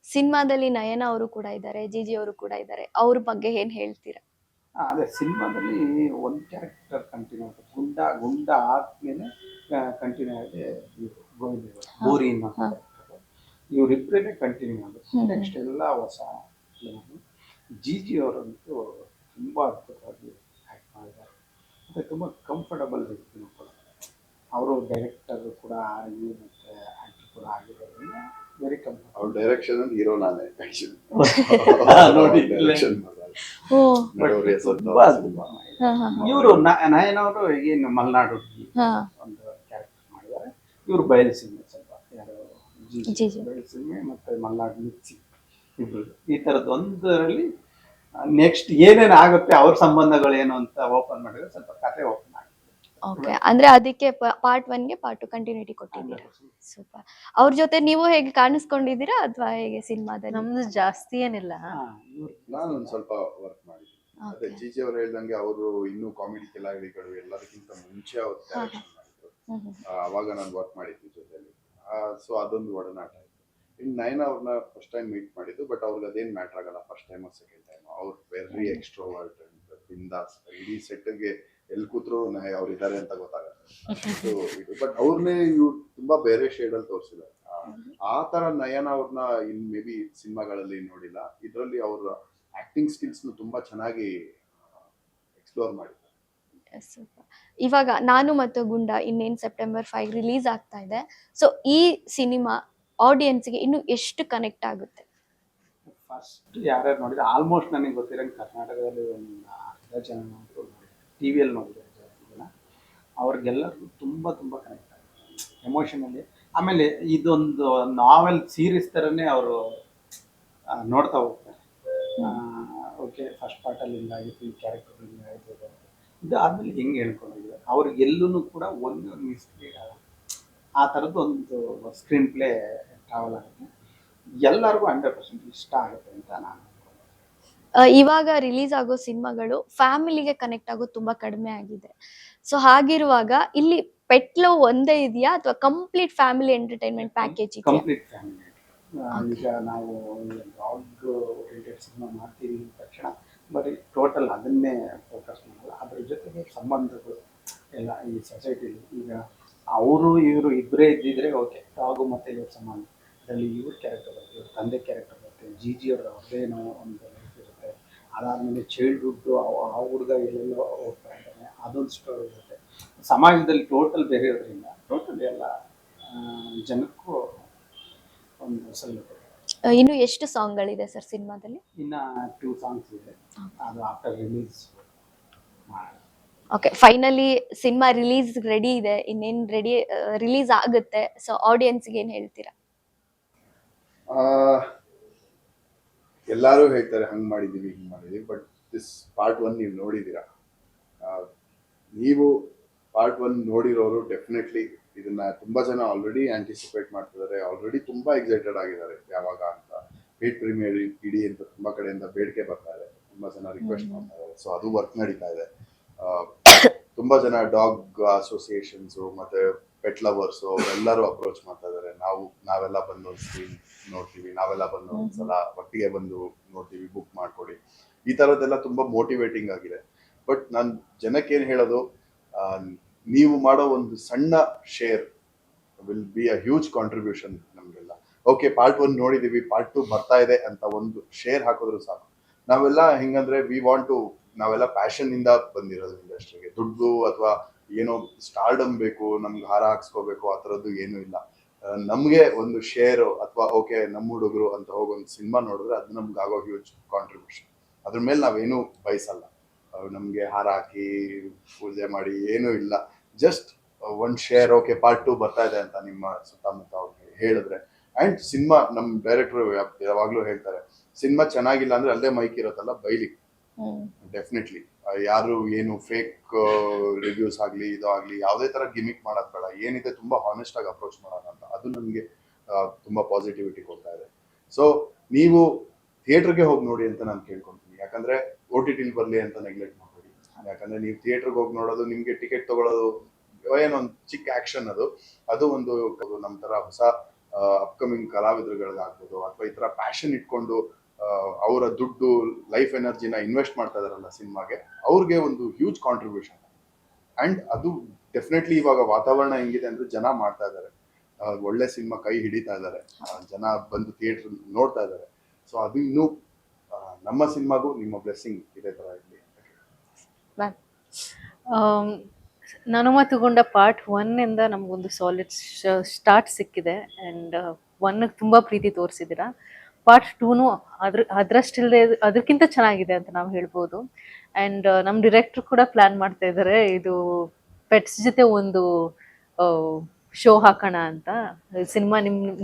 ಸಿನಿಮಾದಲ್ಲಿ ನಯನ ಅವರು ಕೂಡ ಇದ್ದಾರೆ, ಜಿಜಿ ಅವರು ಕೂಡ ಇದ್ದಾರೆ, ಅವ್ರ ಬಗ್ಗೆ ಏನ್ ಹೇಳ್ತೀರಾ? ಅದೇ ಸಿನಿಮಾದಲ್ಲಿ ಒಂದು ಕ್ಯಾರೆಕ್ಟರ್ ಕಂಟಿನ್ಯೂ ಆಗುತ್ತೆ. ಗುಂಡ ಆದ್ಮೇಲೆ ಕಂಟಿನ್ಯೂ ಆಗಿ ಇವ್ರು ಗೋವಿಂದ ಇವರು ಬೋರಿ ಅನ್ನೋ ಕ್ಯಾರೆಕ್ಟರ್ ಇವರಿಬ್ಬರೇ ಕಂಟಿನ್ಯೂ ಆಗುತ್ತೆ. ನೆಕ್ಸ್ಟ್ ಎಲ್ಲ ಹೊಸ ಜಿಜಿ ಅವರಂತೂ ತುಂಬ ಅದ್ಭುತವಾಗಿ ಆ್ಯಕ್ಟ್ ಮಾಡಿದ್ದಾರೆ. ಮತ್ತು ತುಂಬ ಕಂಫರ್ಟಬಲ್ ವ್ಯಕ್ತಿನೂ ಕೂಡ. ಅವರು ಡೈರೆಕ್ಟರ್ ಕೂಡ ಆಗಿ ಮತ್ತು ಆ್ಯಕ್ಟರ್ ಕೂಡ ಆಗಿರೋದ್ರಿಂದ ವೆರಿ ಕಂಫರ್ಟಬಲ್. ಅವ್ರ ಡೈರೆಕ್ಷನ್ ಅಂದ್ರೆ ಹೀರೋ ನಾನೇ ನೋಡಿ ಡೈರೆಕ್ಷನ್ ಓ ತುಂಬಾ ಅದ್ಭುತ. ಇವರು ನಯನ ಅವರು ಏನು ಮಲೆನಾಡು ಹುಡುಗಿ ಒಂದು ಕ್ಯಾರೆಕ್ಟರ್ ಮಾಡಿದ್ದಾರೆ. ಇವರು ಬಯಲುಸೀಮೆ ಸ್ವಲ್ಪ ಯಾರು ಜಿಜಿ. ಬಯಲುಸೀಮೆ ಮತ್ತೆ ಮಲೆನಾಡು ಮಿಕ್ಸಿ ಇಬ್ರು ಈ ಥರದ್ದು ಒಂದರಲ್ಲಿ ನೆಕ್ಸ್ಟ್ ಏನೇನು ಆಗುತ್ತೆ ಅವ್ರ ಸಂಬಂಧಗಳು ಏನು ಅಂತ ಓಪನ್ ಮಾಡಿದ್ರೆ ಸ್ವಲ್ಪ ಕತೆ ಓಪನ್ ಆಗುತ್ತೆ. ಓಕೆ, ಅಂದ್ರೆ ಅದಕ್ಕೆ ಪಾರ್ಟ್ 1 ಗೆ ಪಾರ್ಟ್ 2 ಕಂಟಿನ್ಯೂಟಿ ಕೊಟ್ಟಿದ್ದೀರಾ. ಸೂಪರ್. ಅವ್ರ ಜೊತೆ ನೀವು ಹೇಗೆ ಕಾಣಿಸ್ಕೊಂಡಿದ್ದೀರಾ ಅಥವಾ ಹೇಗೆ ಸಿನಿಮಾದಲ್ಲಿ? ನಮ್ದು ಜಾಸ್ತಿ ಏನಿಲ್ಲ. ನಾನು ಒಂದ್ ಸ್ವಲ್ಪ ವರ್ಕ್ ಮಾಡಿದ್ದೀನಿ. ಅದೇ ಜಿಜಿ ಅವ್ರು ಹೇಳ್ದಂಗೆ ಅವರು ಇನ್ನೂ ಕಾಮಿಡಿ ಕಲಾವಿದಗಳು ಎಲ್ಲದಕ್ಕಿಂತ ಮುಂಚೆ ಅವ್ರು ಡೈರೆಕ್ಷನ್ ಮಾಡಿದ್ರು. ಅವಾಗ ನಾನು ವರ್ಕ್ ಮಾಡಿದ್ವಿ ಜೊತೆಲಿ. ಸೊ ಅದೊಂದು ಒಡನಾಟ ಆಯ್ತು. ಇನ್ನು ನಯನ ಅವ್ರನ್ನ ಫಸ್ಟ್ ಟೈಮ್ ಮೀಟ್ ಮಾಡಿದ್ದು, ಬಟ್ ಅವ್ರಿಗೆ ಅದೇನು ಮ್ಯಾಟ್ರ್ ಆಗಲ್ಲ ಫಸ್ಟ್ ಟೈಮ್ ಸೆಕೆಂಡ್ ಟೈಮ್. ಅವ್ರು ವೆರಿ ಎಕ್ಸ್ಟ್ರೋವರ್ಟ್ ಅಂಡ್ ಬಿಂದಾಸ್. ಇಡೀ ಸೆಟ್ಗೆ ಎಲ್ಲಿ ಕೂತ್ರು ಅವ್ರು ಇದ್ದಾರೆ ಅಂತ ಗೊತ್ತಾಗತ್ತೆ. ಇದು ಬಟ್ ಅವ್ರನ್ನೇ ಇವ್ರು ತುಂಬಾ ಬೇರೆ ಶೇಡ್ ಅಲ್ಲಿ ತೋರಿಸಿದ್ದಾರೆ. ಆ ತರ ನಯನ ಅವ್ರನ್ನ ಇನ್ ಮೇ ಬಿ ಸಿನಿಮಾಗಳಲ್ಲಿ ನೋಡಿಲ್ಲ. ಇದರಲ್ಲಿ ಅವ್ರ ಆಕ್ಟಿಂಗ್ ಸ್ಕಿಲ್ಸ್ ತುಂಬಾ ಚೆನ್ನಾಗಿ ಎಕ್ಸ್ಪ್ಲೋರ್ ಮಾಡಿದ್ದಾರೆ. ಇವಾಗ ನಾನು ಮತ್ತು ಗುಂಡ ಇನ್ನೇನು ಸೆಪ್ಟೆಂಬರ್ 5 ರಿಲೀಸ್ ಆಗ್ತಾ ಇದೆ. ಸೊ ಈ ಸಿನಿಮಾ ಆಡಿಯನ್ಸ್ಗೆ ಇನ್ನು ಎಷ್ಟು ಕನೆಕ್ಟ್ ಆಗುತ್ತೆ? ಫಸ್ಟ್ ಯಾರ್ಯಾರು ನೋಡಿದ್ರೆ ಆಲ್ಮೋಸ್ಟ್ ನನಗೆ ಗೊತ್ತಿರಂಗೆ ಕರ್ನಾಟಕದಲ್ಲಿ ಒಂದು ಅರ್ಧ ಜನ ಟಿವಿಯಲ್ಲಿ ನೋಡಿದ್ದಾರೆ ಜಾಸ್ತಿ ಜನ. ಅವ್ರಿಗೆಲ್ಲರಿಗೂ ತುಂಬ ತುಂಬ ಕನೆಕ್ಟ್ ಆಗುತ್ತೆ ಎಮೋಷನಲ್ಲಿ. ಆಮೇಲೆ ಇದೊಂದು ನಾವೆಲ್ ಸೀರೀಸ್ ಥರನೇ ಅವರು ನೋಡ್ತಾ ಹೋಗ್ತಾರೆ. ಓಕೆ, ಫಸ್ಟ್ ಪಾರ್ಟಲ್ಲಿ ಹಿಂಗಾಗಿತ್ತು, ಈ ಕ್ಯಾರೆಕ್ಟರ್ ಹಿಂಗಾಗಿತ್ತು, ಇದು ಆದಮೇಲೆ ಹೆಂಗೆ ಹೇಳ್ಕೊಂಡಿದ್ದಾರೆ ಅವ್ರಿಗೆಲ್ಲೂ ಕೂಡ ಒಂದು ಮಿಸ್ಟೇಕ್ ಆಗಲ್ಲ. ಆ ಥರದ್ದು ಒಂದು ಸ್ಕ್ರೀನ್ ಪ್ಲೇ ಟ್ರಾವೆಲ್ ಆಗುತ್ತೆ. ಎಲ್ಲರಿಗೂ 100% ಇಷ್ಟ ಆಗುತ್ತೆ ಅಂತ ನಾನು. ಇವಾಗ ರಿಲೀಸ್ ಆಗೋ ಸಿನಿಮಾಗಳು ಫ್ಯಾಮಿಲಿಗೆ ಕನೆಕ್ಟ್ ಆಗೋದು ತುಂಬಾ ಕಡಿಮೆ ಆಗಿದೆ. ಸೊ ಹಾಗಿರುವಾಗ ಇಲ್ಲಿ ಪೆಟ್ ಲವ್ ಒಂದೇ ಇದೆಯಾ ಅಥವಾ ಕಂಪ್ಲೀಟ್ ಫ್ಯಾಮಿಲಿ ಎಂಟರ್ಟೈನ್ಮೆಂಟ್ ಪ್ಯಾಕೇಜ್ ಇದೆಯಾ? Complete family. ಈಗ ನಾವು ಡಾಗ್ ಓರಿಯೆಂಟೆಡ್ ಸಿನಿಮಾ ಮಾಡ್ತೀವಿ ಅಂದ ತಕ್ಷಣ ಬರೀ ಟೋಟಲ್ ಅದನ್ನೇ ಫೋಕಸ್ ಮಾಡಲ್ಲ. ಅದ್ರ ಜೊತೆಗೆ ಸಂಬಂಧಗಳು ಎಲ್ಲ ಈ ಸೊಸೈಟಿಲಿ ಈಗ ಅವರು ಇವರು ಇಬ್ಬರೇ ಇದ್ದಿದ್ರೆ ಓಕೆ, ಡಾಗು ಮತ್ತು ಇವ್ರ ಸಂಬಂಧ, ಅದರಲ್ಲಿ ಇವ್ರ ಕ್ಯಾರೆಕ್ಟರ್ ಬರುತ್ತೆ, ಇವ್ರ ತಂದೆ ಕ್ಯಾರೆಕ್ಟರ್ ಬರುತ್ತೆ, ಜಿಜಿ ಅವ್ರ ಅವ್ರದ್ದೇನೋ ಒಂದು ಲೈಫ್ ಇರುತ್ತೆ. ಅದಾದಮೇಲೆ ಚೈಲ್ಡ್ಹುಡ್ಡು ಆ ಹುಡುಗ ಎಲ್ಲೆಲ್ಲೋ ಹೋಗ್ತಾ ಇದ್ದಾನೆ, ಅದೊಂದು ಸ್ಟೋರಿ ಇರುತ್ತೆ. ಸಮಾಜದಲ್ಲಿ ಟೋಟಲ್ ಬೆರೆಯೋದ್ರಿಂದ ಟೋಟಲ್ ಎಲ್ಲ ಜನಕ್ಕೂ ಒಂದು ಸಲ್ಲುತ್ತೆ. ಇನ್ನು ಎಷ್ಟು ಸಾಂಗ್ಗಳಿದೆ ಸರ್ ಸಿನಿಮಾದಲ್ಲಿ? ಇನ್ನು 2 ಸಾಂಗ್ಸ್ ಇದೆ, ಅದು ಆಫ್ಟರ್ ರಿಲೀಸ್ ಮಾಡೋಣ. Okay, finally cinema release ready ಇದೆ, ಇನ್ನೇನು ರಿಲೀಸ್ ಆಗುತ್ತೆ. ಸೊ ಆಡಿಯನ್ಸ್ಗೆ ಏನು ಹೇಳ್ತೀರಾ? ಎಲ್ಲರೂ ಹೇಳ್ತಾರೆ ಹಂಗ್ ಮಾಡಿದೀವಿ ಹಿಂಗ್ ಮಾಡಿದೀವಿ, ಬಟ್ ದಿಸ್ ಪಾರ್ಟ್ 1 ನೀವು ನೋಡಿದೀರಾ. ನೀವು ಪಾರ್ಟ್ 1 ನೋಡಿರೋರು ಡೆಫಿನೆಟ್ಲಿ ಇದನ್ನ ತುಂಬಾ ಜನ ಆಲ್ರೆಡಿ ಆಂಟಿಸಿಪೇಟ್ ಮಾಡ್ತಿದ್ದಾರೆ, ಆಲ್ರೆಡಿ ತುಂಬಾ ಎಕ್ಸೈಟೆಡ್ ಆಗಿದ್ದಾರೆ ಯಾವಾಗ ಅಂತ. ಪೇಡ್ ಪ್ರೀಮಿಯರ್ ಇಡಿ ಅಂತ ತುಂಬಾ ಕಡೆಯಿಂದ ಬೇಡಿಕೆ ಬರ್ತಾ ಇದೆ, ತುಂಬಾ ಜನ ರಿಕ್ವೆಸ್ಟ್ ಮಾಡ್ತಾ ಇದ್ದಾರೆ. ಸೊ ಅದು ವರ್ಕ್ ನಡೀತಾ ಇದೆ. ತುಂಬಾ ಜನ ಡಾಗ್ ಅಸೋಸಿಯೇಷನ್ಸ್ ಮತ್ತೆ ಪೆಟ್ ಲವರ್ಸ್ ಅವರೆಲ್ಲರೂ ಅಪ್ರೋಚ್ ಮಾಡ್ತಾ ಇದ್ದಾರೆ. ನಾವೆಲ್ಲ ಬಂದು ಒಂದು ಸ್ಕ್ರೀನ್ ನೋಡ್ತೀವಿ, ನಾವೆಲ್ಲ ಬಂದು ಒಂದ್ಸಲ ಒಟ್ಟಿಗೆ ಬಂದು ನೋಡ್ತೀವಿ, ಬುಕ್ ಮಾಡ್ಕೊಡಿ, ಈ ತರದ್ದೆಲ್ಲ ತುಂಬಾ ಮೋಟಿವೇಟಿಂಗ್ ಆಗಿದೆ. ಬಟ್ ನಾನು ಜನಕ್ಕೆ ಏನ್ ಹೇಳೋದು, ನೀವು ಮಾಡೋ ಒಂದು ಸಣ್ಣ share will be a huge contribution ನಮ್ಗೆಲ್ಲ. ಓಕೆ, ಪಾರ್ಟ್ 1 ನೋಡಿದೀವಿ, ಪಾರ್ಟ್ 2 ಬರ್ತಾ ಇದೆ ಅಂತ ಒಂದು ಶೇರ್ ಹಾಕಿದ್ರು ಸಾಕು. ನಾವೆಲ್ಲ ಹೆಂಗಂದ್ರೆ ನಾವೆಲ್ಲ ಪ್ಯಾಷನ್ ಇಂದ ಬಂದಿರೋದು ಇಂಡಸ್ಟ್ರಿಗೆ. ದುಡ್ಡು ಅಥವಾ ಏನೋ ಸ್ಟಾರ್ಡಮ್ ಬೇಕು, ನಮ್ಗೆ ಹಾರ ಹಾಕ್ಸ್ಕೋಬೇಕು, ಆ ಥರದ್ದು ಏನೂ ಇಲ್ಲ. ನಮ್ಗೆ ಒಂದು ಶೇರ್ ಅಥವಾ ಓಕೆ ನಮ್ಮ ಹುಡುಗರು ಅಂತ ಹೋಗಿ ಒಂದು ಸಿನಿಮಾ ನೋಡಿದ್ರೆ ಅದು ನಮ್ಗೆ ಆಗೋ ಹ್ಯೂಜ್ ಕಾಂಟ್ರಿಬ್ಯೂಷನ್. ಅದ್ರ ಮೇಲೆ ನಾವೇನು ಬಯಸಲ್ಲ. ನಮ್ಗೆ ಹಾರ ಹಾಕಿ ಪೂಜೆ ಮಾಡಿ ಏನೂ ಇಲ್ಲ. ಜಸ್ಟ್ ಒಂದು ಶೇರ್, ಓಕೆ ಪಾರ್ಟ್ 2 ಬರ್ತಾ ಇದೆ ಅಂತ ನಿಮ್ಮ ಸುತ್ತಮುತ್ತ ಅವ್ರಿಗೆ ಹೇಳಿದ್ರೆ. ಅಂಡ್ ಸಿನಿಮಾ ನಮ್ಮ ಡೈರೆಕ್ಟರ್ ಯಾವಾಗ್ಲೂ ಹೇಳ್ತಾರೆ, ಸಿನಿಮಾ ಚೆನ್ನಾಗಿಲ್ಲ ಅಂದ್ರೆ ಅಲ್ಲೇ ಮೈಕ್ ಇರುತ್ತಲ್ಲ ಬೈಲಿ. ಡೆಫಿನೆಟ್ಲಿ ಯಾರು ಏನು ಫೇಕ್ ರಿವ್ಯೂಸ್ ಆಗ್ಲಿ ಇದು ಆಗ್ಲಿ ಯಾವುದೇ ತರ ಗಿಮಿಕ್ ಮಾಡೋದ್ ಬೇಡ. ಏನಿದೆ ತುಂಬಾ ಹಾನೆಸ್ಟ್ ಆಗಿ ಅಪ್ರೋಚ್ ಮಾಡೋಣ ಅಂತ. ಅದು ನಮ್ಗೆ ತುಂಬಾ ಪಾಸಿಟಿವಿಟಿ ಕೊಡ್ತಾ ಇದೆ. ಸೊ ನೀವು ಥಿಯೇಟರ್ಗೆ ಹೋಗಿ ನೋಡಿ ಅಂತ ನಾನು ಕೇಳ್ಕೊಂತೀನಿ. ಯಾಕಂದ್ರೆ OTT ಬರ್ಲಿ ಅಂತ ನೆಗ್ಲೆಕ್ಟ್ ಮಾಡಬೇಡಿ. ಯಾಕಂದ್ರೆ ನೀವು ಥಿಯೇಟರ್ಗೆ ಹೋಗಿ ನೋಡೋದು, ನಿಮ್ಗೆ ಟಿಕೆಟ್ ತಗೊಳ್ಳೋದು ಏನೊಂದು ಚಿಕ್ಕ ಆಕ್ಷನ್ ಅದು ಒಂದು ನಮ್ಮ ತರ ಹೊಸ ಅಪ್ಕಮಿಂಗ್ ಕಲಾವಿದರುಗಳಿಗಾಗ್ಬೋದು ಅಥವಾ ಈ ತರ ಪ್ಯಾಷನ್ ಇಟ್ಕೊಂಡು ಅವರ ದುಡ್ಡು ಲೈಫ್ ಎನರ್ಜಿನ ಇನ್ವೆಸ್ಟ್ ಮಾಡ್ತಾ ಇದಾರಲ್ಲ ಸಿನಿಮಾಗೆ, ಅವ್ರಿಗೆ ಒಂದು ಹ್ಯೂಜ್ ಕಾಂಟ್ರಿಬ್ಯೂಷನ್. ಅಂಡ್ ಅದು ಡೆಫಿನೆಟ್ಲಿ ಇವಾಗ ವಾತಾವರಣ ಹೆಂಗಿದೆ ಅಂದ್ರೆ ಜನ ಮಾಡ್ತಾ ಇದ್ದಾರೆ, ಒಳ್ಳೆ ಸಿನಿಮಾ ಕೈ ಹಿಡಿತಾ ಇದ್ದಾರೆ, ಜನ ಬಂದು ಥಿಯೇಟರ್ ನೋಡ್ತಾ ಇದ್ದಾರೆ. ಸೊ ಅದು ಇನ್ನೂ ನಮ್ಮ ಸಿನಿಮಾಗೂ ನಿಮ್ಮ ಬ್ಲೆಸ್ಸಿಂಗ್ ಇದೇ ತರ ಇರಲಿ. ನಾನು ಮತ್ತು ಗುಂಡ ಪಾರ್ಟ್ 1 ಇಂದ ನಮಗೊಂದು ಸಾಲಿಡ್ ಸ್ಟಾರ್ಟ್ ಸಿಕ್ಕಿದೆ. ಆ್ಯಂಡ್ 1 ತುಂಬ ಪ್ರೀತಿ ತೋರಿಸಿದ್ದೀರಾ. ಪಾರ್ಟ್ 2 ಅದರಷ್ಟಿಲ್ಲದೆ ಅದಕ್ಕಿಂತ ಚೆನ್ನಾಗಿದೆ ಅಂತ ನಾವು ಹೇಳ್ಬೋದು. ಆ್ಯಂಡ್ ನಮ್ಮ ಡಿರೆಕ್ಟರ್ ಕೂಡ ಪ್ಲ್ಯಾನ್ ಮಾಡ್ತಾ ಇದ್ದಾರೆ, ಇದು ಪೆಟ್ಸ್ ಜೊತೆ ಒಂದು ಶೋ ಹಾಕೋಣ ಅಂತ. ಸಿನಿಮಾ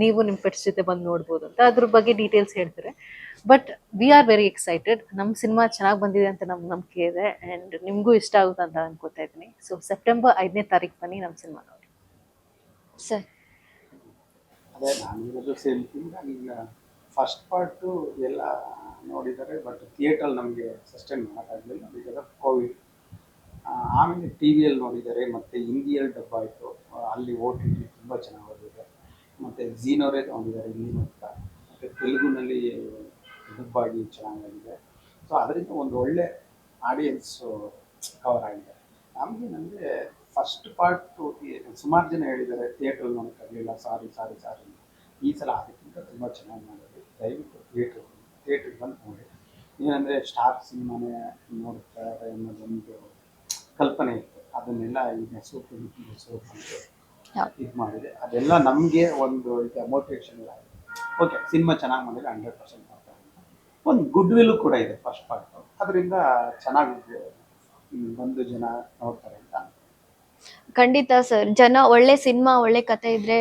ನೀವು ನಿಮ್ಮ ಪೆಟ್ಸ್ ಜೊತೆ ಬಂದು ನೋಡ್ಬೋದು ಅಂತ, ಅದ್ರ ಬಗ್ಗೆ ಡೀಟೇಲ್ಸ್ ಹೇಳ್ತಾರೆ. But we are very excited. ನಮ್ಮ ಸಿನಿಮಾ ಚೆನ್ನಾಗಿ ಬಂದಿದೆ ಅಂತ ನಮ್ಗೆ ನಂಬಿಕೆ ಇದೆ. ಆ್ಯಂಡ್ ನಿಮಗೂ ಇಷ್ಟ ಆಗುತ್ತೆ ಅಂತ ಅನ್ಕೋತಾ ಇದ್ದೀನಿ. ಸೊ ಸೆಪ್ಟೆಂಬರ್ 5ನೇ ತಾರೀಕು ಬನ್ನಿ ನಮ್ಮ ಸಿನಿಮಾ ನೋಡಿ. ಸರ್ ಅದೇ ನಾನು ಇರೋದು ಸೇಮ್ ಥಿಂಗ್. ಈಗ ಫಸ್ಟ್ ಪಾರ್ಟು ಎಲ್ಲ ನೋಡಿದ್ದಾರೆ, ಬಟ್ ಥಿಯೇಟ್ರಲ್ಲಿ ನಮಗೆ ಸಸ್ಟೈನ್ ಮಾಡೋಕ್ಕಾಗಲಿಲ್ಲ ಬಿಕಾಸ್ ಆಫ್ ಕೋವಿಡ್. ಆಮೇಲೆ ಟಿ ವಿಯಲ್ಲಿ ನೋಡಿದ್ದಾರೆ, ಮತ್ತು ಹಿಂದಿಯಲ್ಲಿ ಡಬ್ಬ ಆಯಿತು, ಅಲ್ಲಿ OTT ತುಂಬ ಚೆನ್ನಾಗಿ ಓದಿದೆ. ಮತ್ತು ಝೀನವರೇ ತೊಗೊಂಡಿದ್ದಾರೆ ಇಲ್ಲಿ ಮತ್ತು ತೆಲುಗುನಲ್ಲಿ ಡಬ್ಬಾಗಿ ಚೆನ್ನಾಗಿದೆ. ಸೊ ಅದರಿಂದ ಒಂದು ಒಳ್ಳೆ ಆಡಿಯನ್ಸು ಕವರ್ ಆಗಿದೆ. ನಮಗೆ ಫಸ್ಟ್ ಪಾರ್ಟು ಸುಮಾರು ಜನ ಹೇಳಿದ್ದಾರೆ ಥಿಯೇಟ್ರಲ್ಲಿ ನೋಡೋಕ್ಕಾಗಲಿಲ್ಲ, ಸಾರಿ ಈ ಸಲ ಅದಕ್ಕಿಂತ ತುಂಬ ಚೆನ್ನಾಗಿ ಮಾಡಿದ್ವಿ. ದಯವಿಟ್ಟು ಥಿಯೇಟ್ರಿಗೆ ಬಂದು ನೋಡಿ. ಏನಂದರೆ ಸ್ಟಾರ್ ಸಿನಿಮಾನೇ ನೋಡ್ತಾರೆ ಅನ್ನೋದೊಂದು ಕಲ್ಪನೆ ಇತ್ತು, ಅದನ್ನೆಲ್ಲ ಈಗ ಸೂಪರ್ ಇದು ಮಾಡಿದೆ. ಅದೆಲ್ಲ ನಮಗೆ ಒಂದು ರೀತಿಯ ಮೋಟಿವೇಶನ್ ಇಲ್ಲ. ಓಕೆ, ಸಿನಿಮಾ ಚೆನ್ನಾಗಿ ಮಾಡಿದ್ರೆ 100% ಮಾಡ್ತಾರೆ. ಒಂದು ಗುಡ್ ವಿಲ್ಲು ಕೂಡ ಇದೆ ಫಸ್ಟ್ ಪಾರ್ಟು, ಅದರಿಂದ ಚೆನ್ನಾಗಿ ಬಂದು ಜನ ನೋಡ್ತಾರೆ ಅಂತ. ಖಂಡಿತ ಸರ್, ಜನ ಒಳ್ಳೆ ಸಿನಿಮಾ ಒಳ್ಳೆ ಕತೆ ಇದ್ರೆ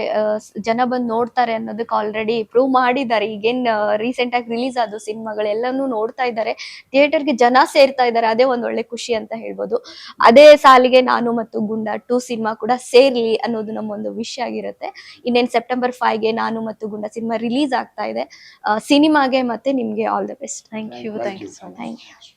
ಜನ ಬಂದು ನೋಡ್ತಾರೆ ಅನ್ನೋದಕ್ಕೆ ಆಲ್ರೆಡಿ ಪ್ರೂವ್ ಮಾಡಿದ್ದಾರೆ. ಈಗೇನ್ ರೀಸೆಂಟ್ ಆಗಿ ರಿಲೀಸ್ ಆದ ಸಿನಿಮಾಗಳೆಲ್ಲನೂ ನೋಡ್ತಾ ಇದ್ದಾರೆ, ಥಿಯೇಟರ್ಗೆ ಜನ ಸೇರ್ತಾ ಇದ್ದಾರೆ. ಅದೇ ಒಂದ್ ಒಳ್ಳೆ ಖುಷಿ ಅಂತ ಹೇಳ್ಬೋದು. ಅದೇ ಸಾಲಿಗೆ ನಾನು ಮತ್ತು ಗುಂಡ 2 ಸಿನಿಮಾ ಕೂಡ ಸೇರ್ಲಿ ಅನ್ನೋದು ನಮ್ಮೊಂದು ವಿಷಯ ಆಗಿರುತ್ತೆ. ಇನ್ನೇನ್ ಸೆಪ್ಟೆಂಬರ್ 5ಗೆ ನಾನು ಮತ್ತು ಗುಂಡ ಸಿನಿಮಾ ರಿಲೀಸ್ ಆಗ್ತಾ ಇದೆ. ಸಿನಿಮಾಗೆ ಮತ್ತೆ ನಿಮ್ಗೆ all the best. Thank you so much. Thank you.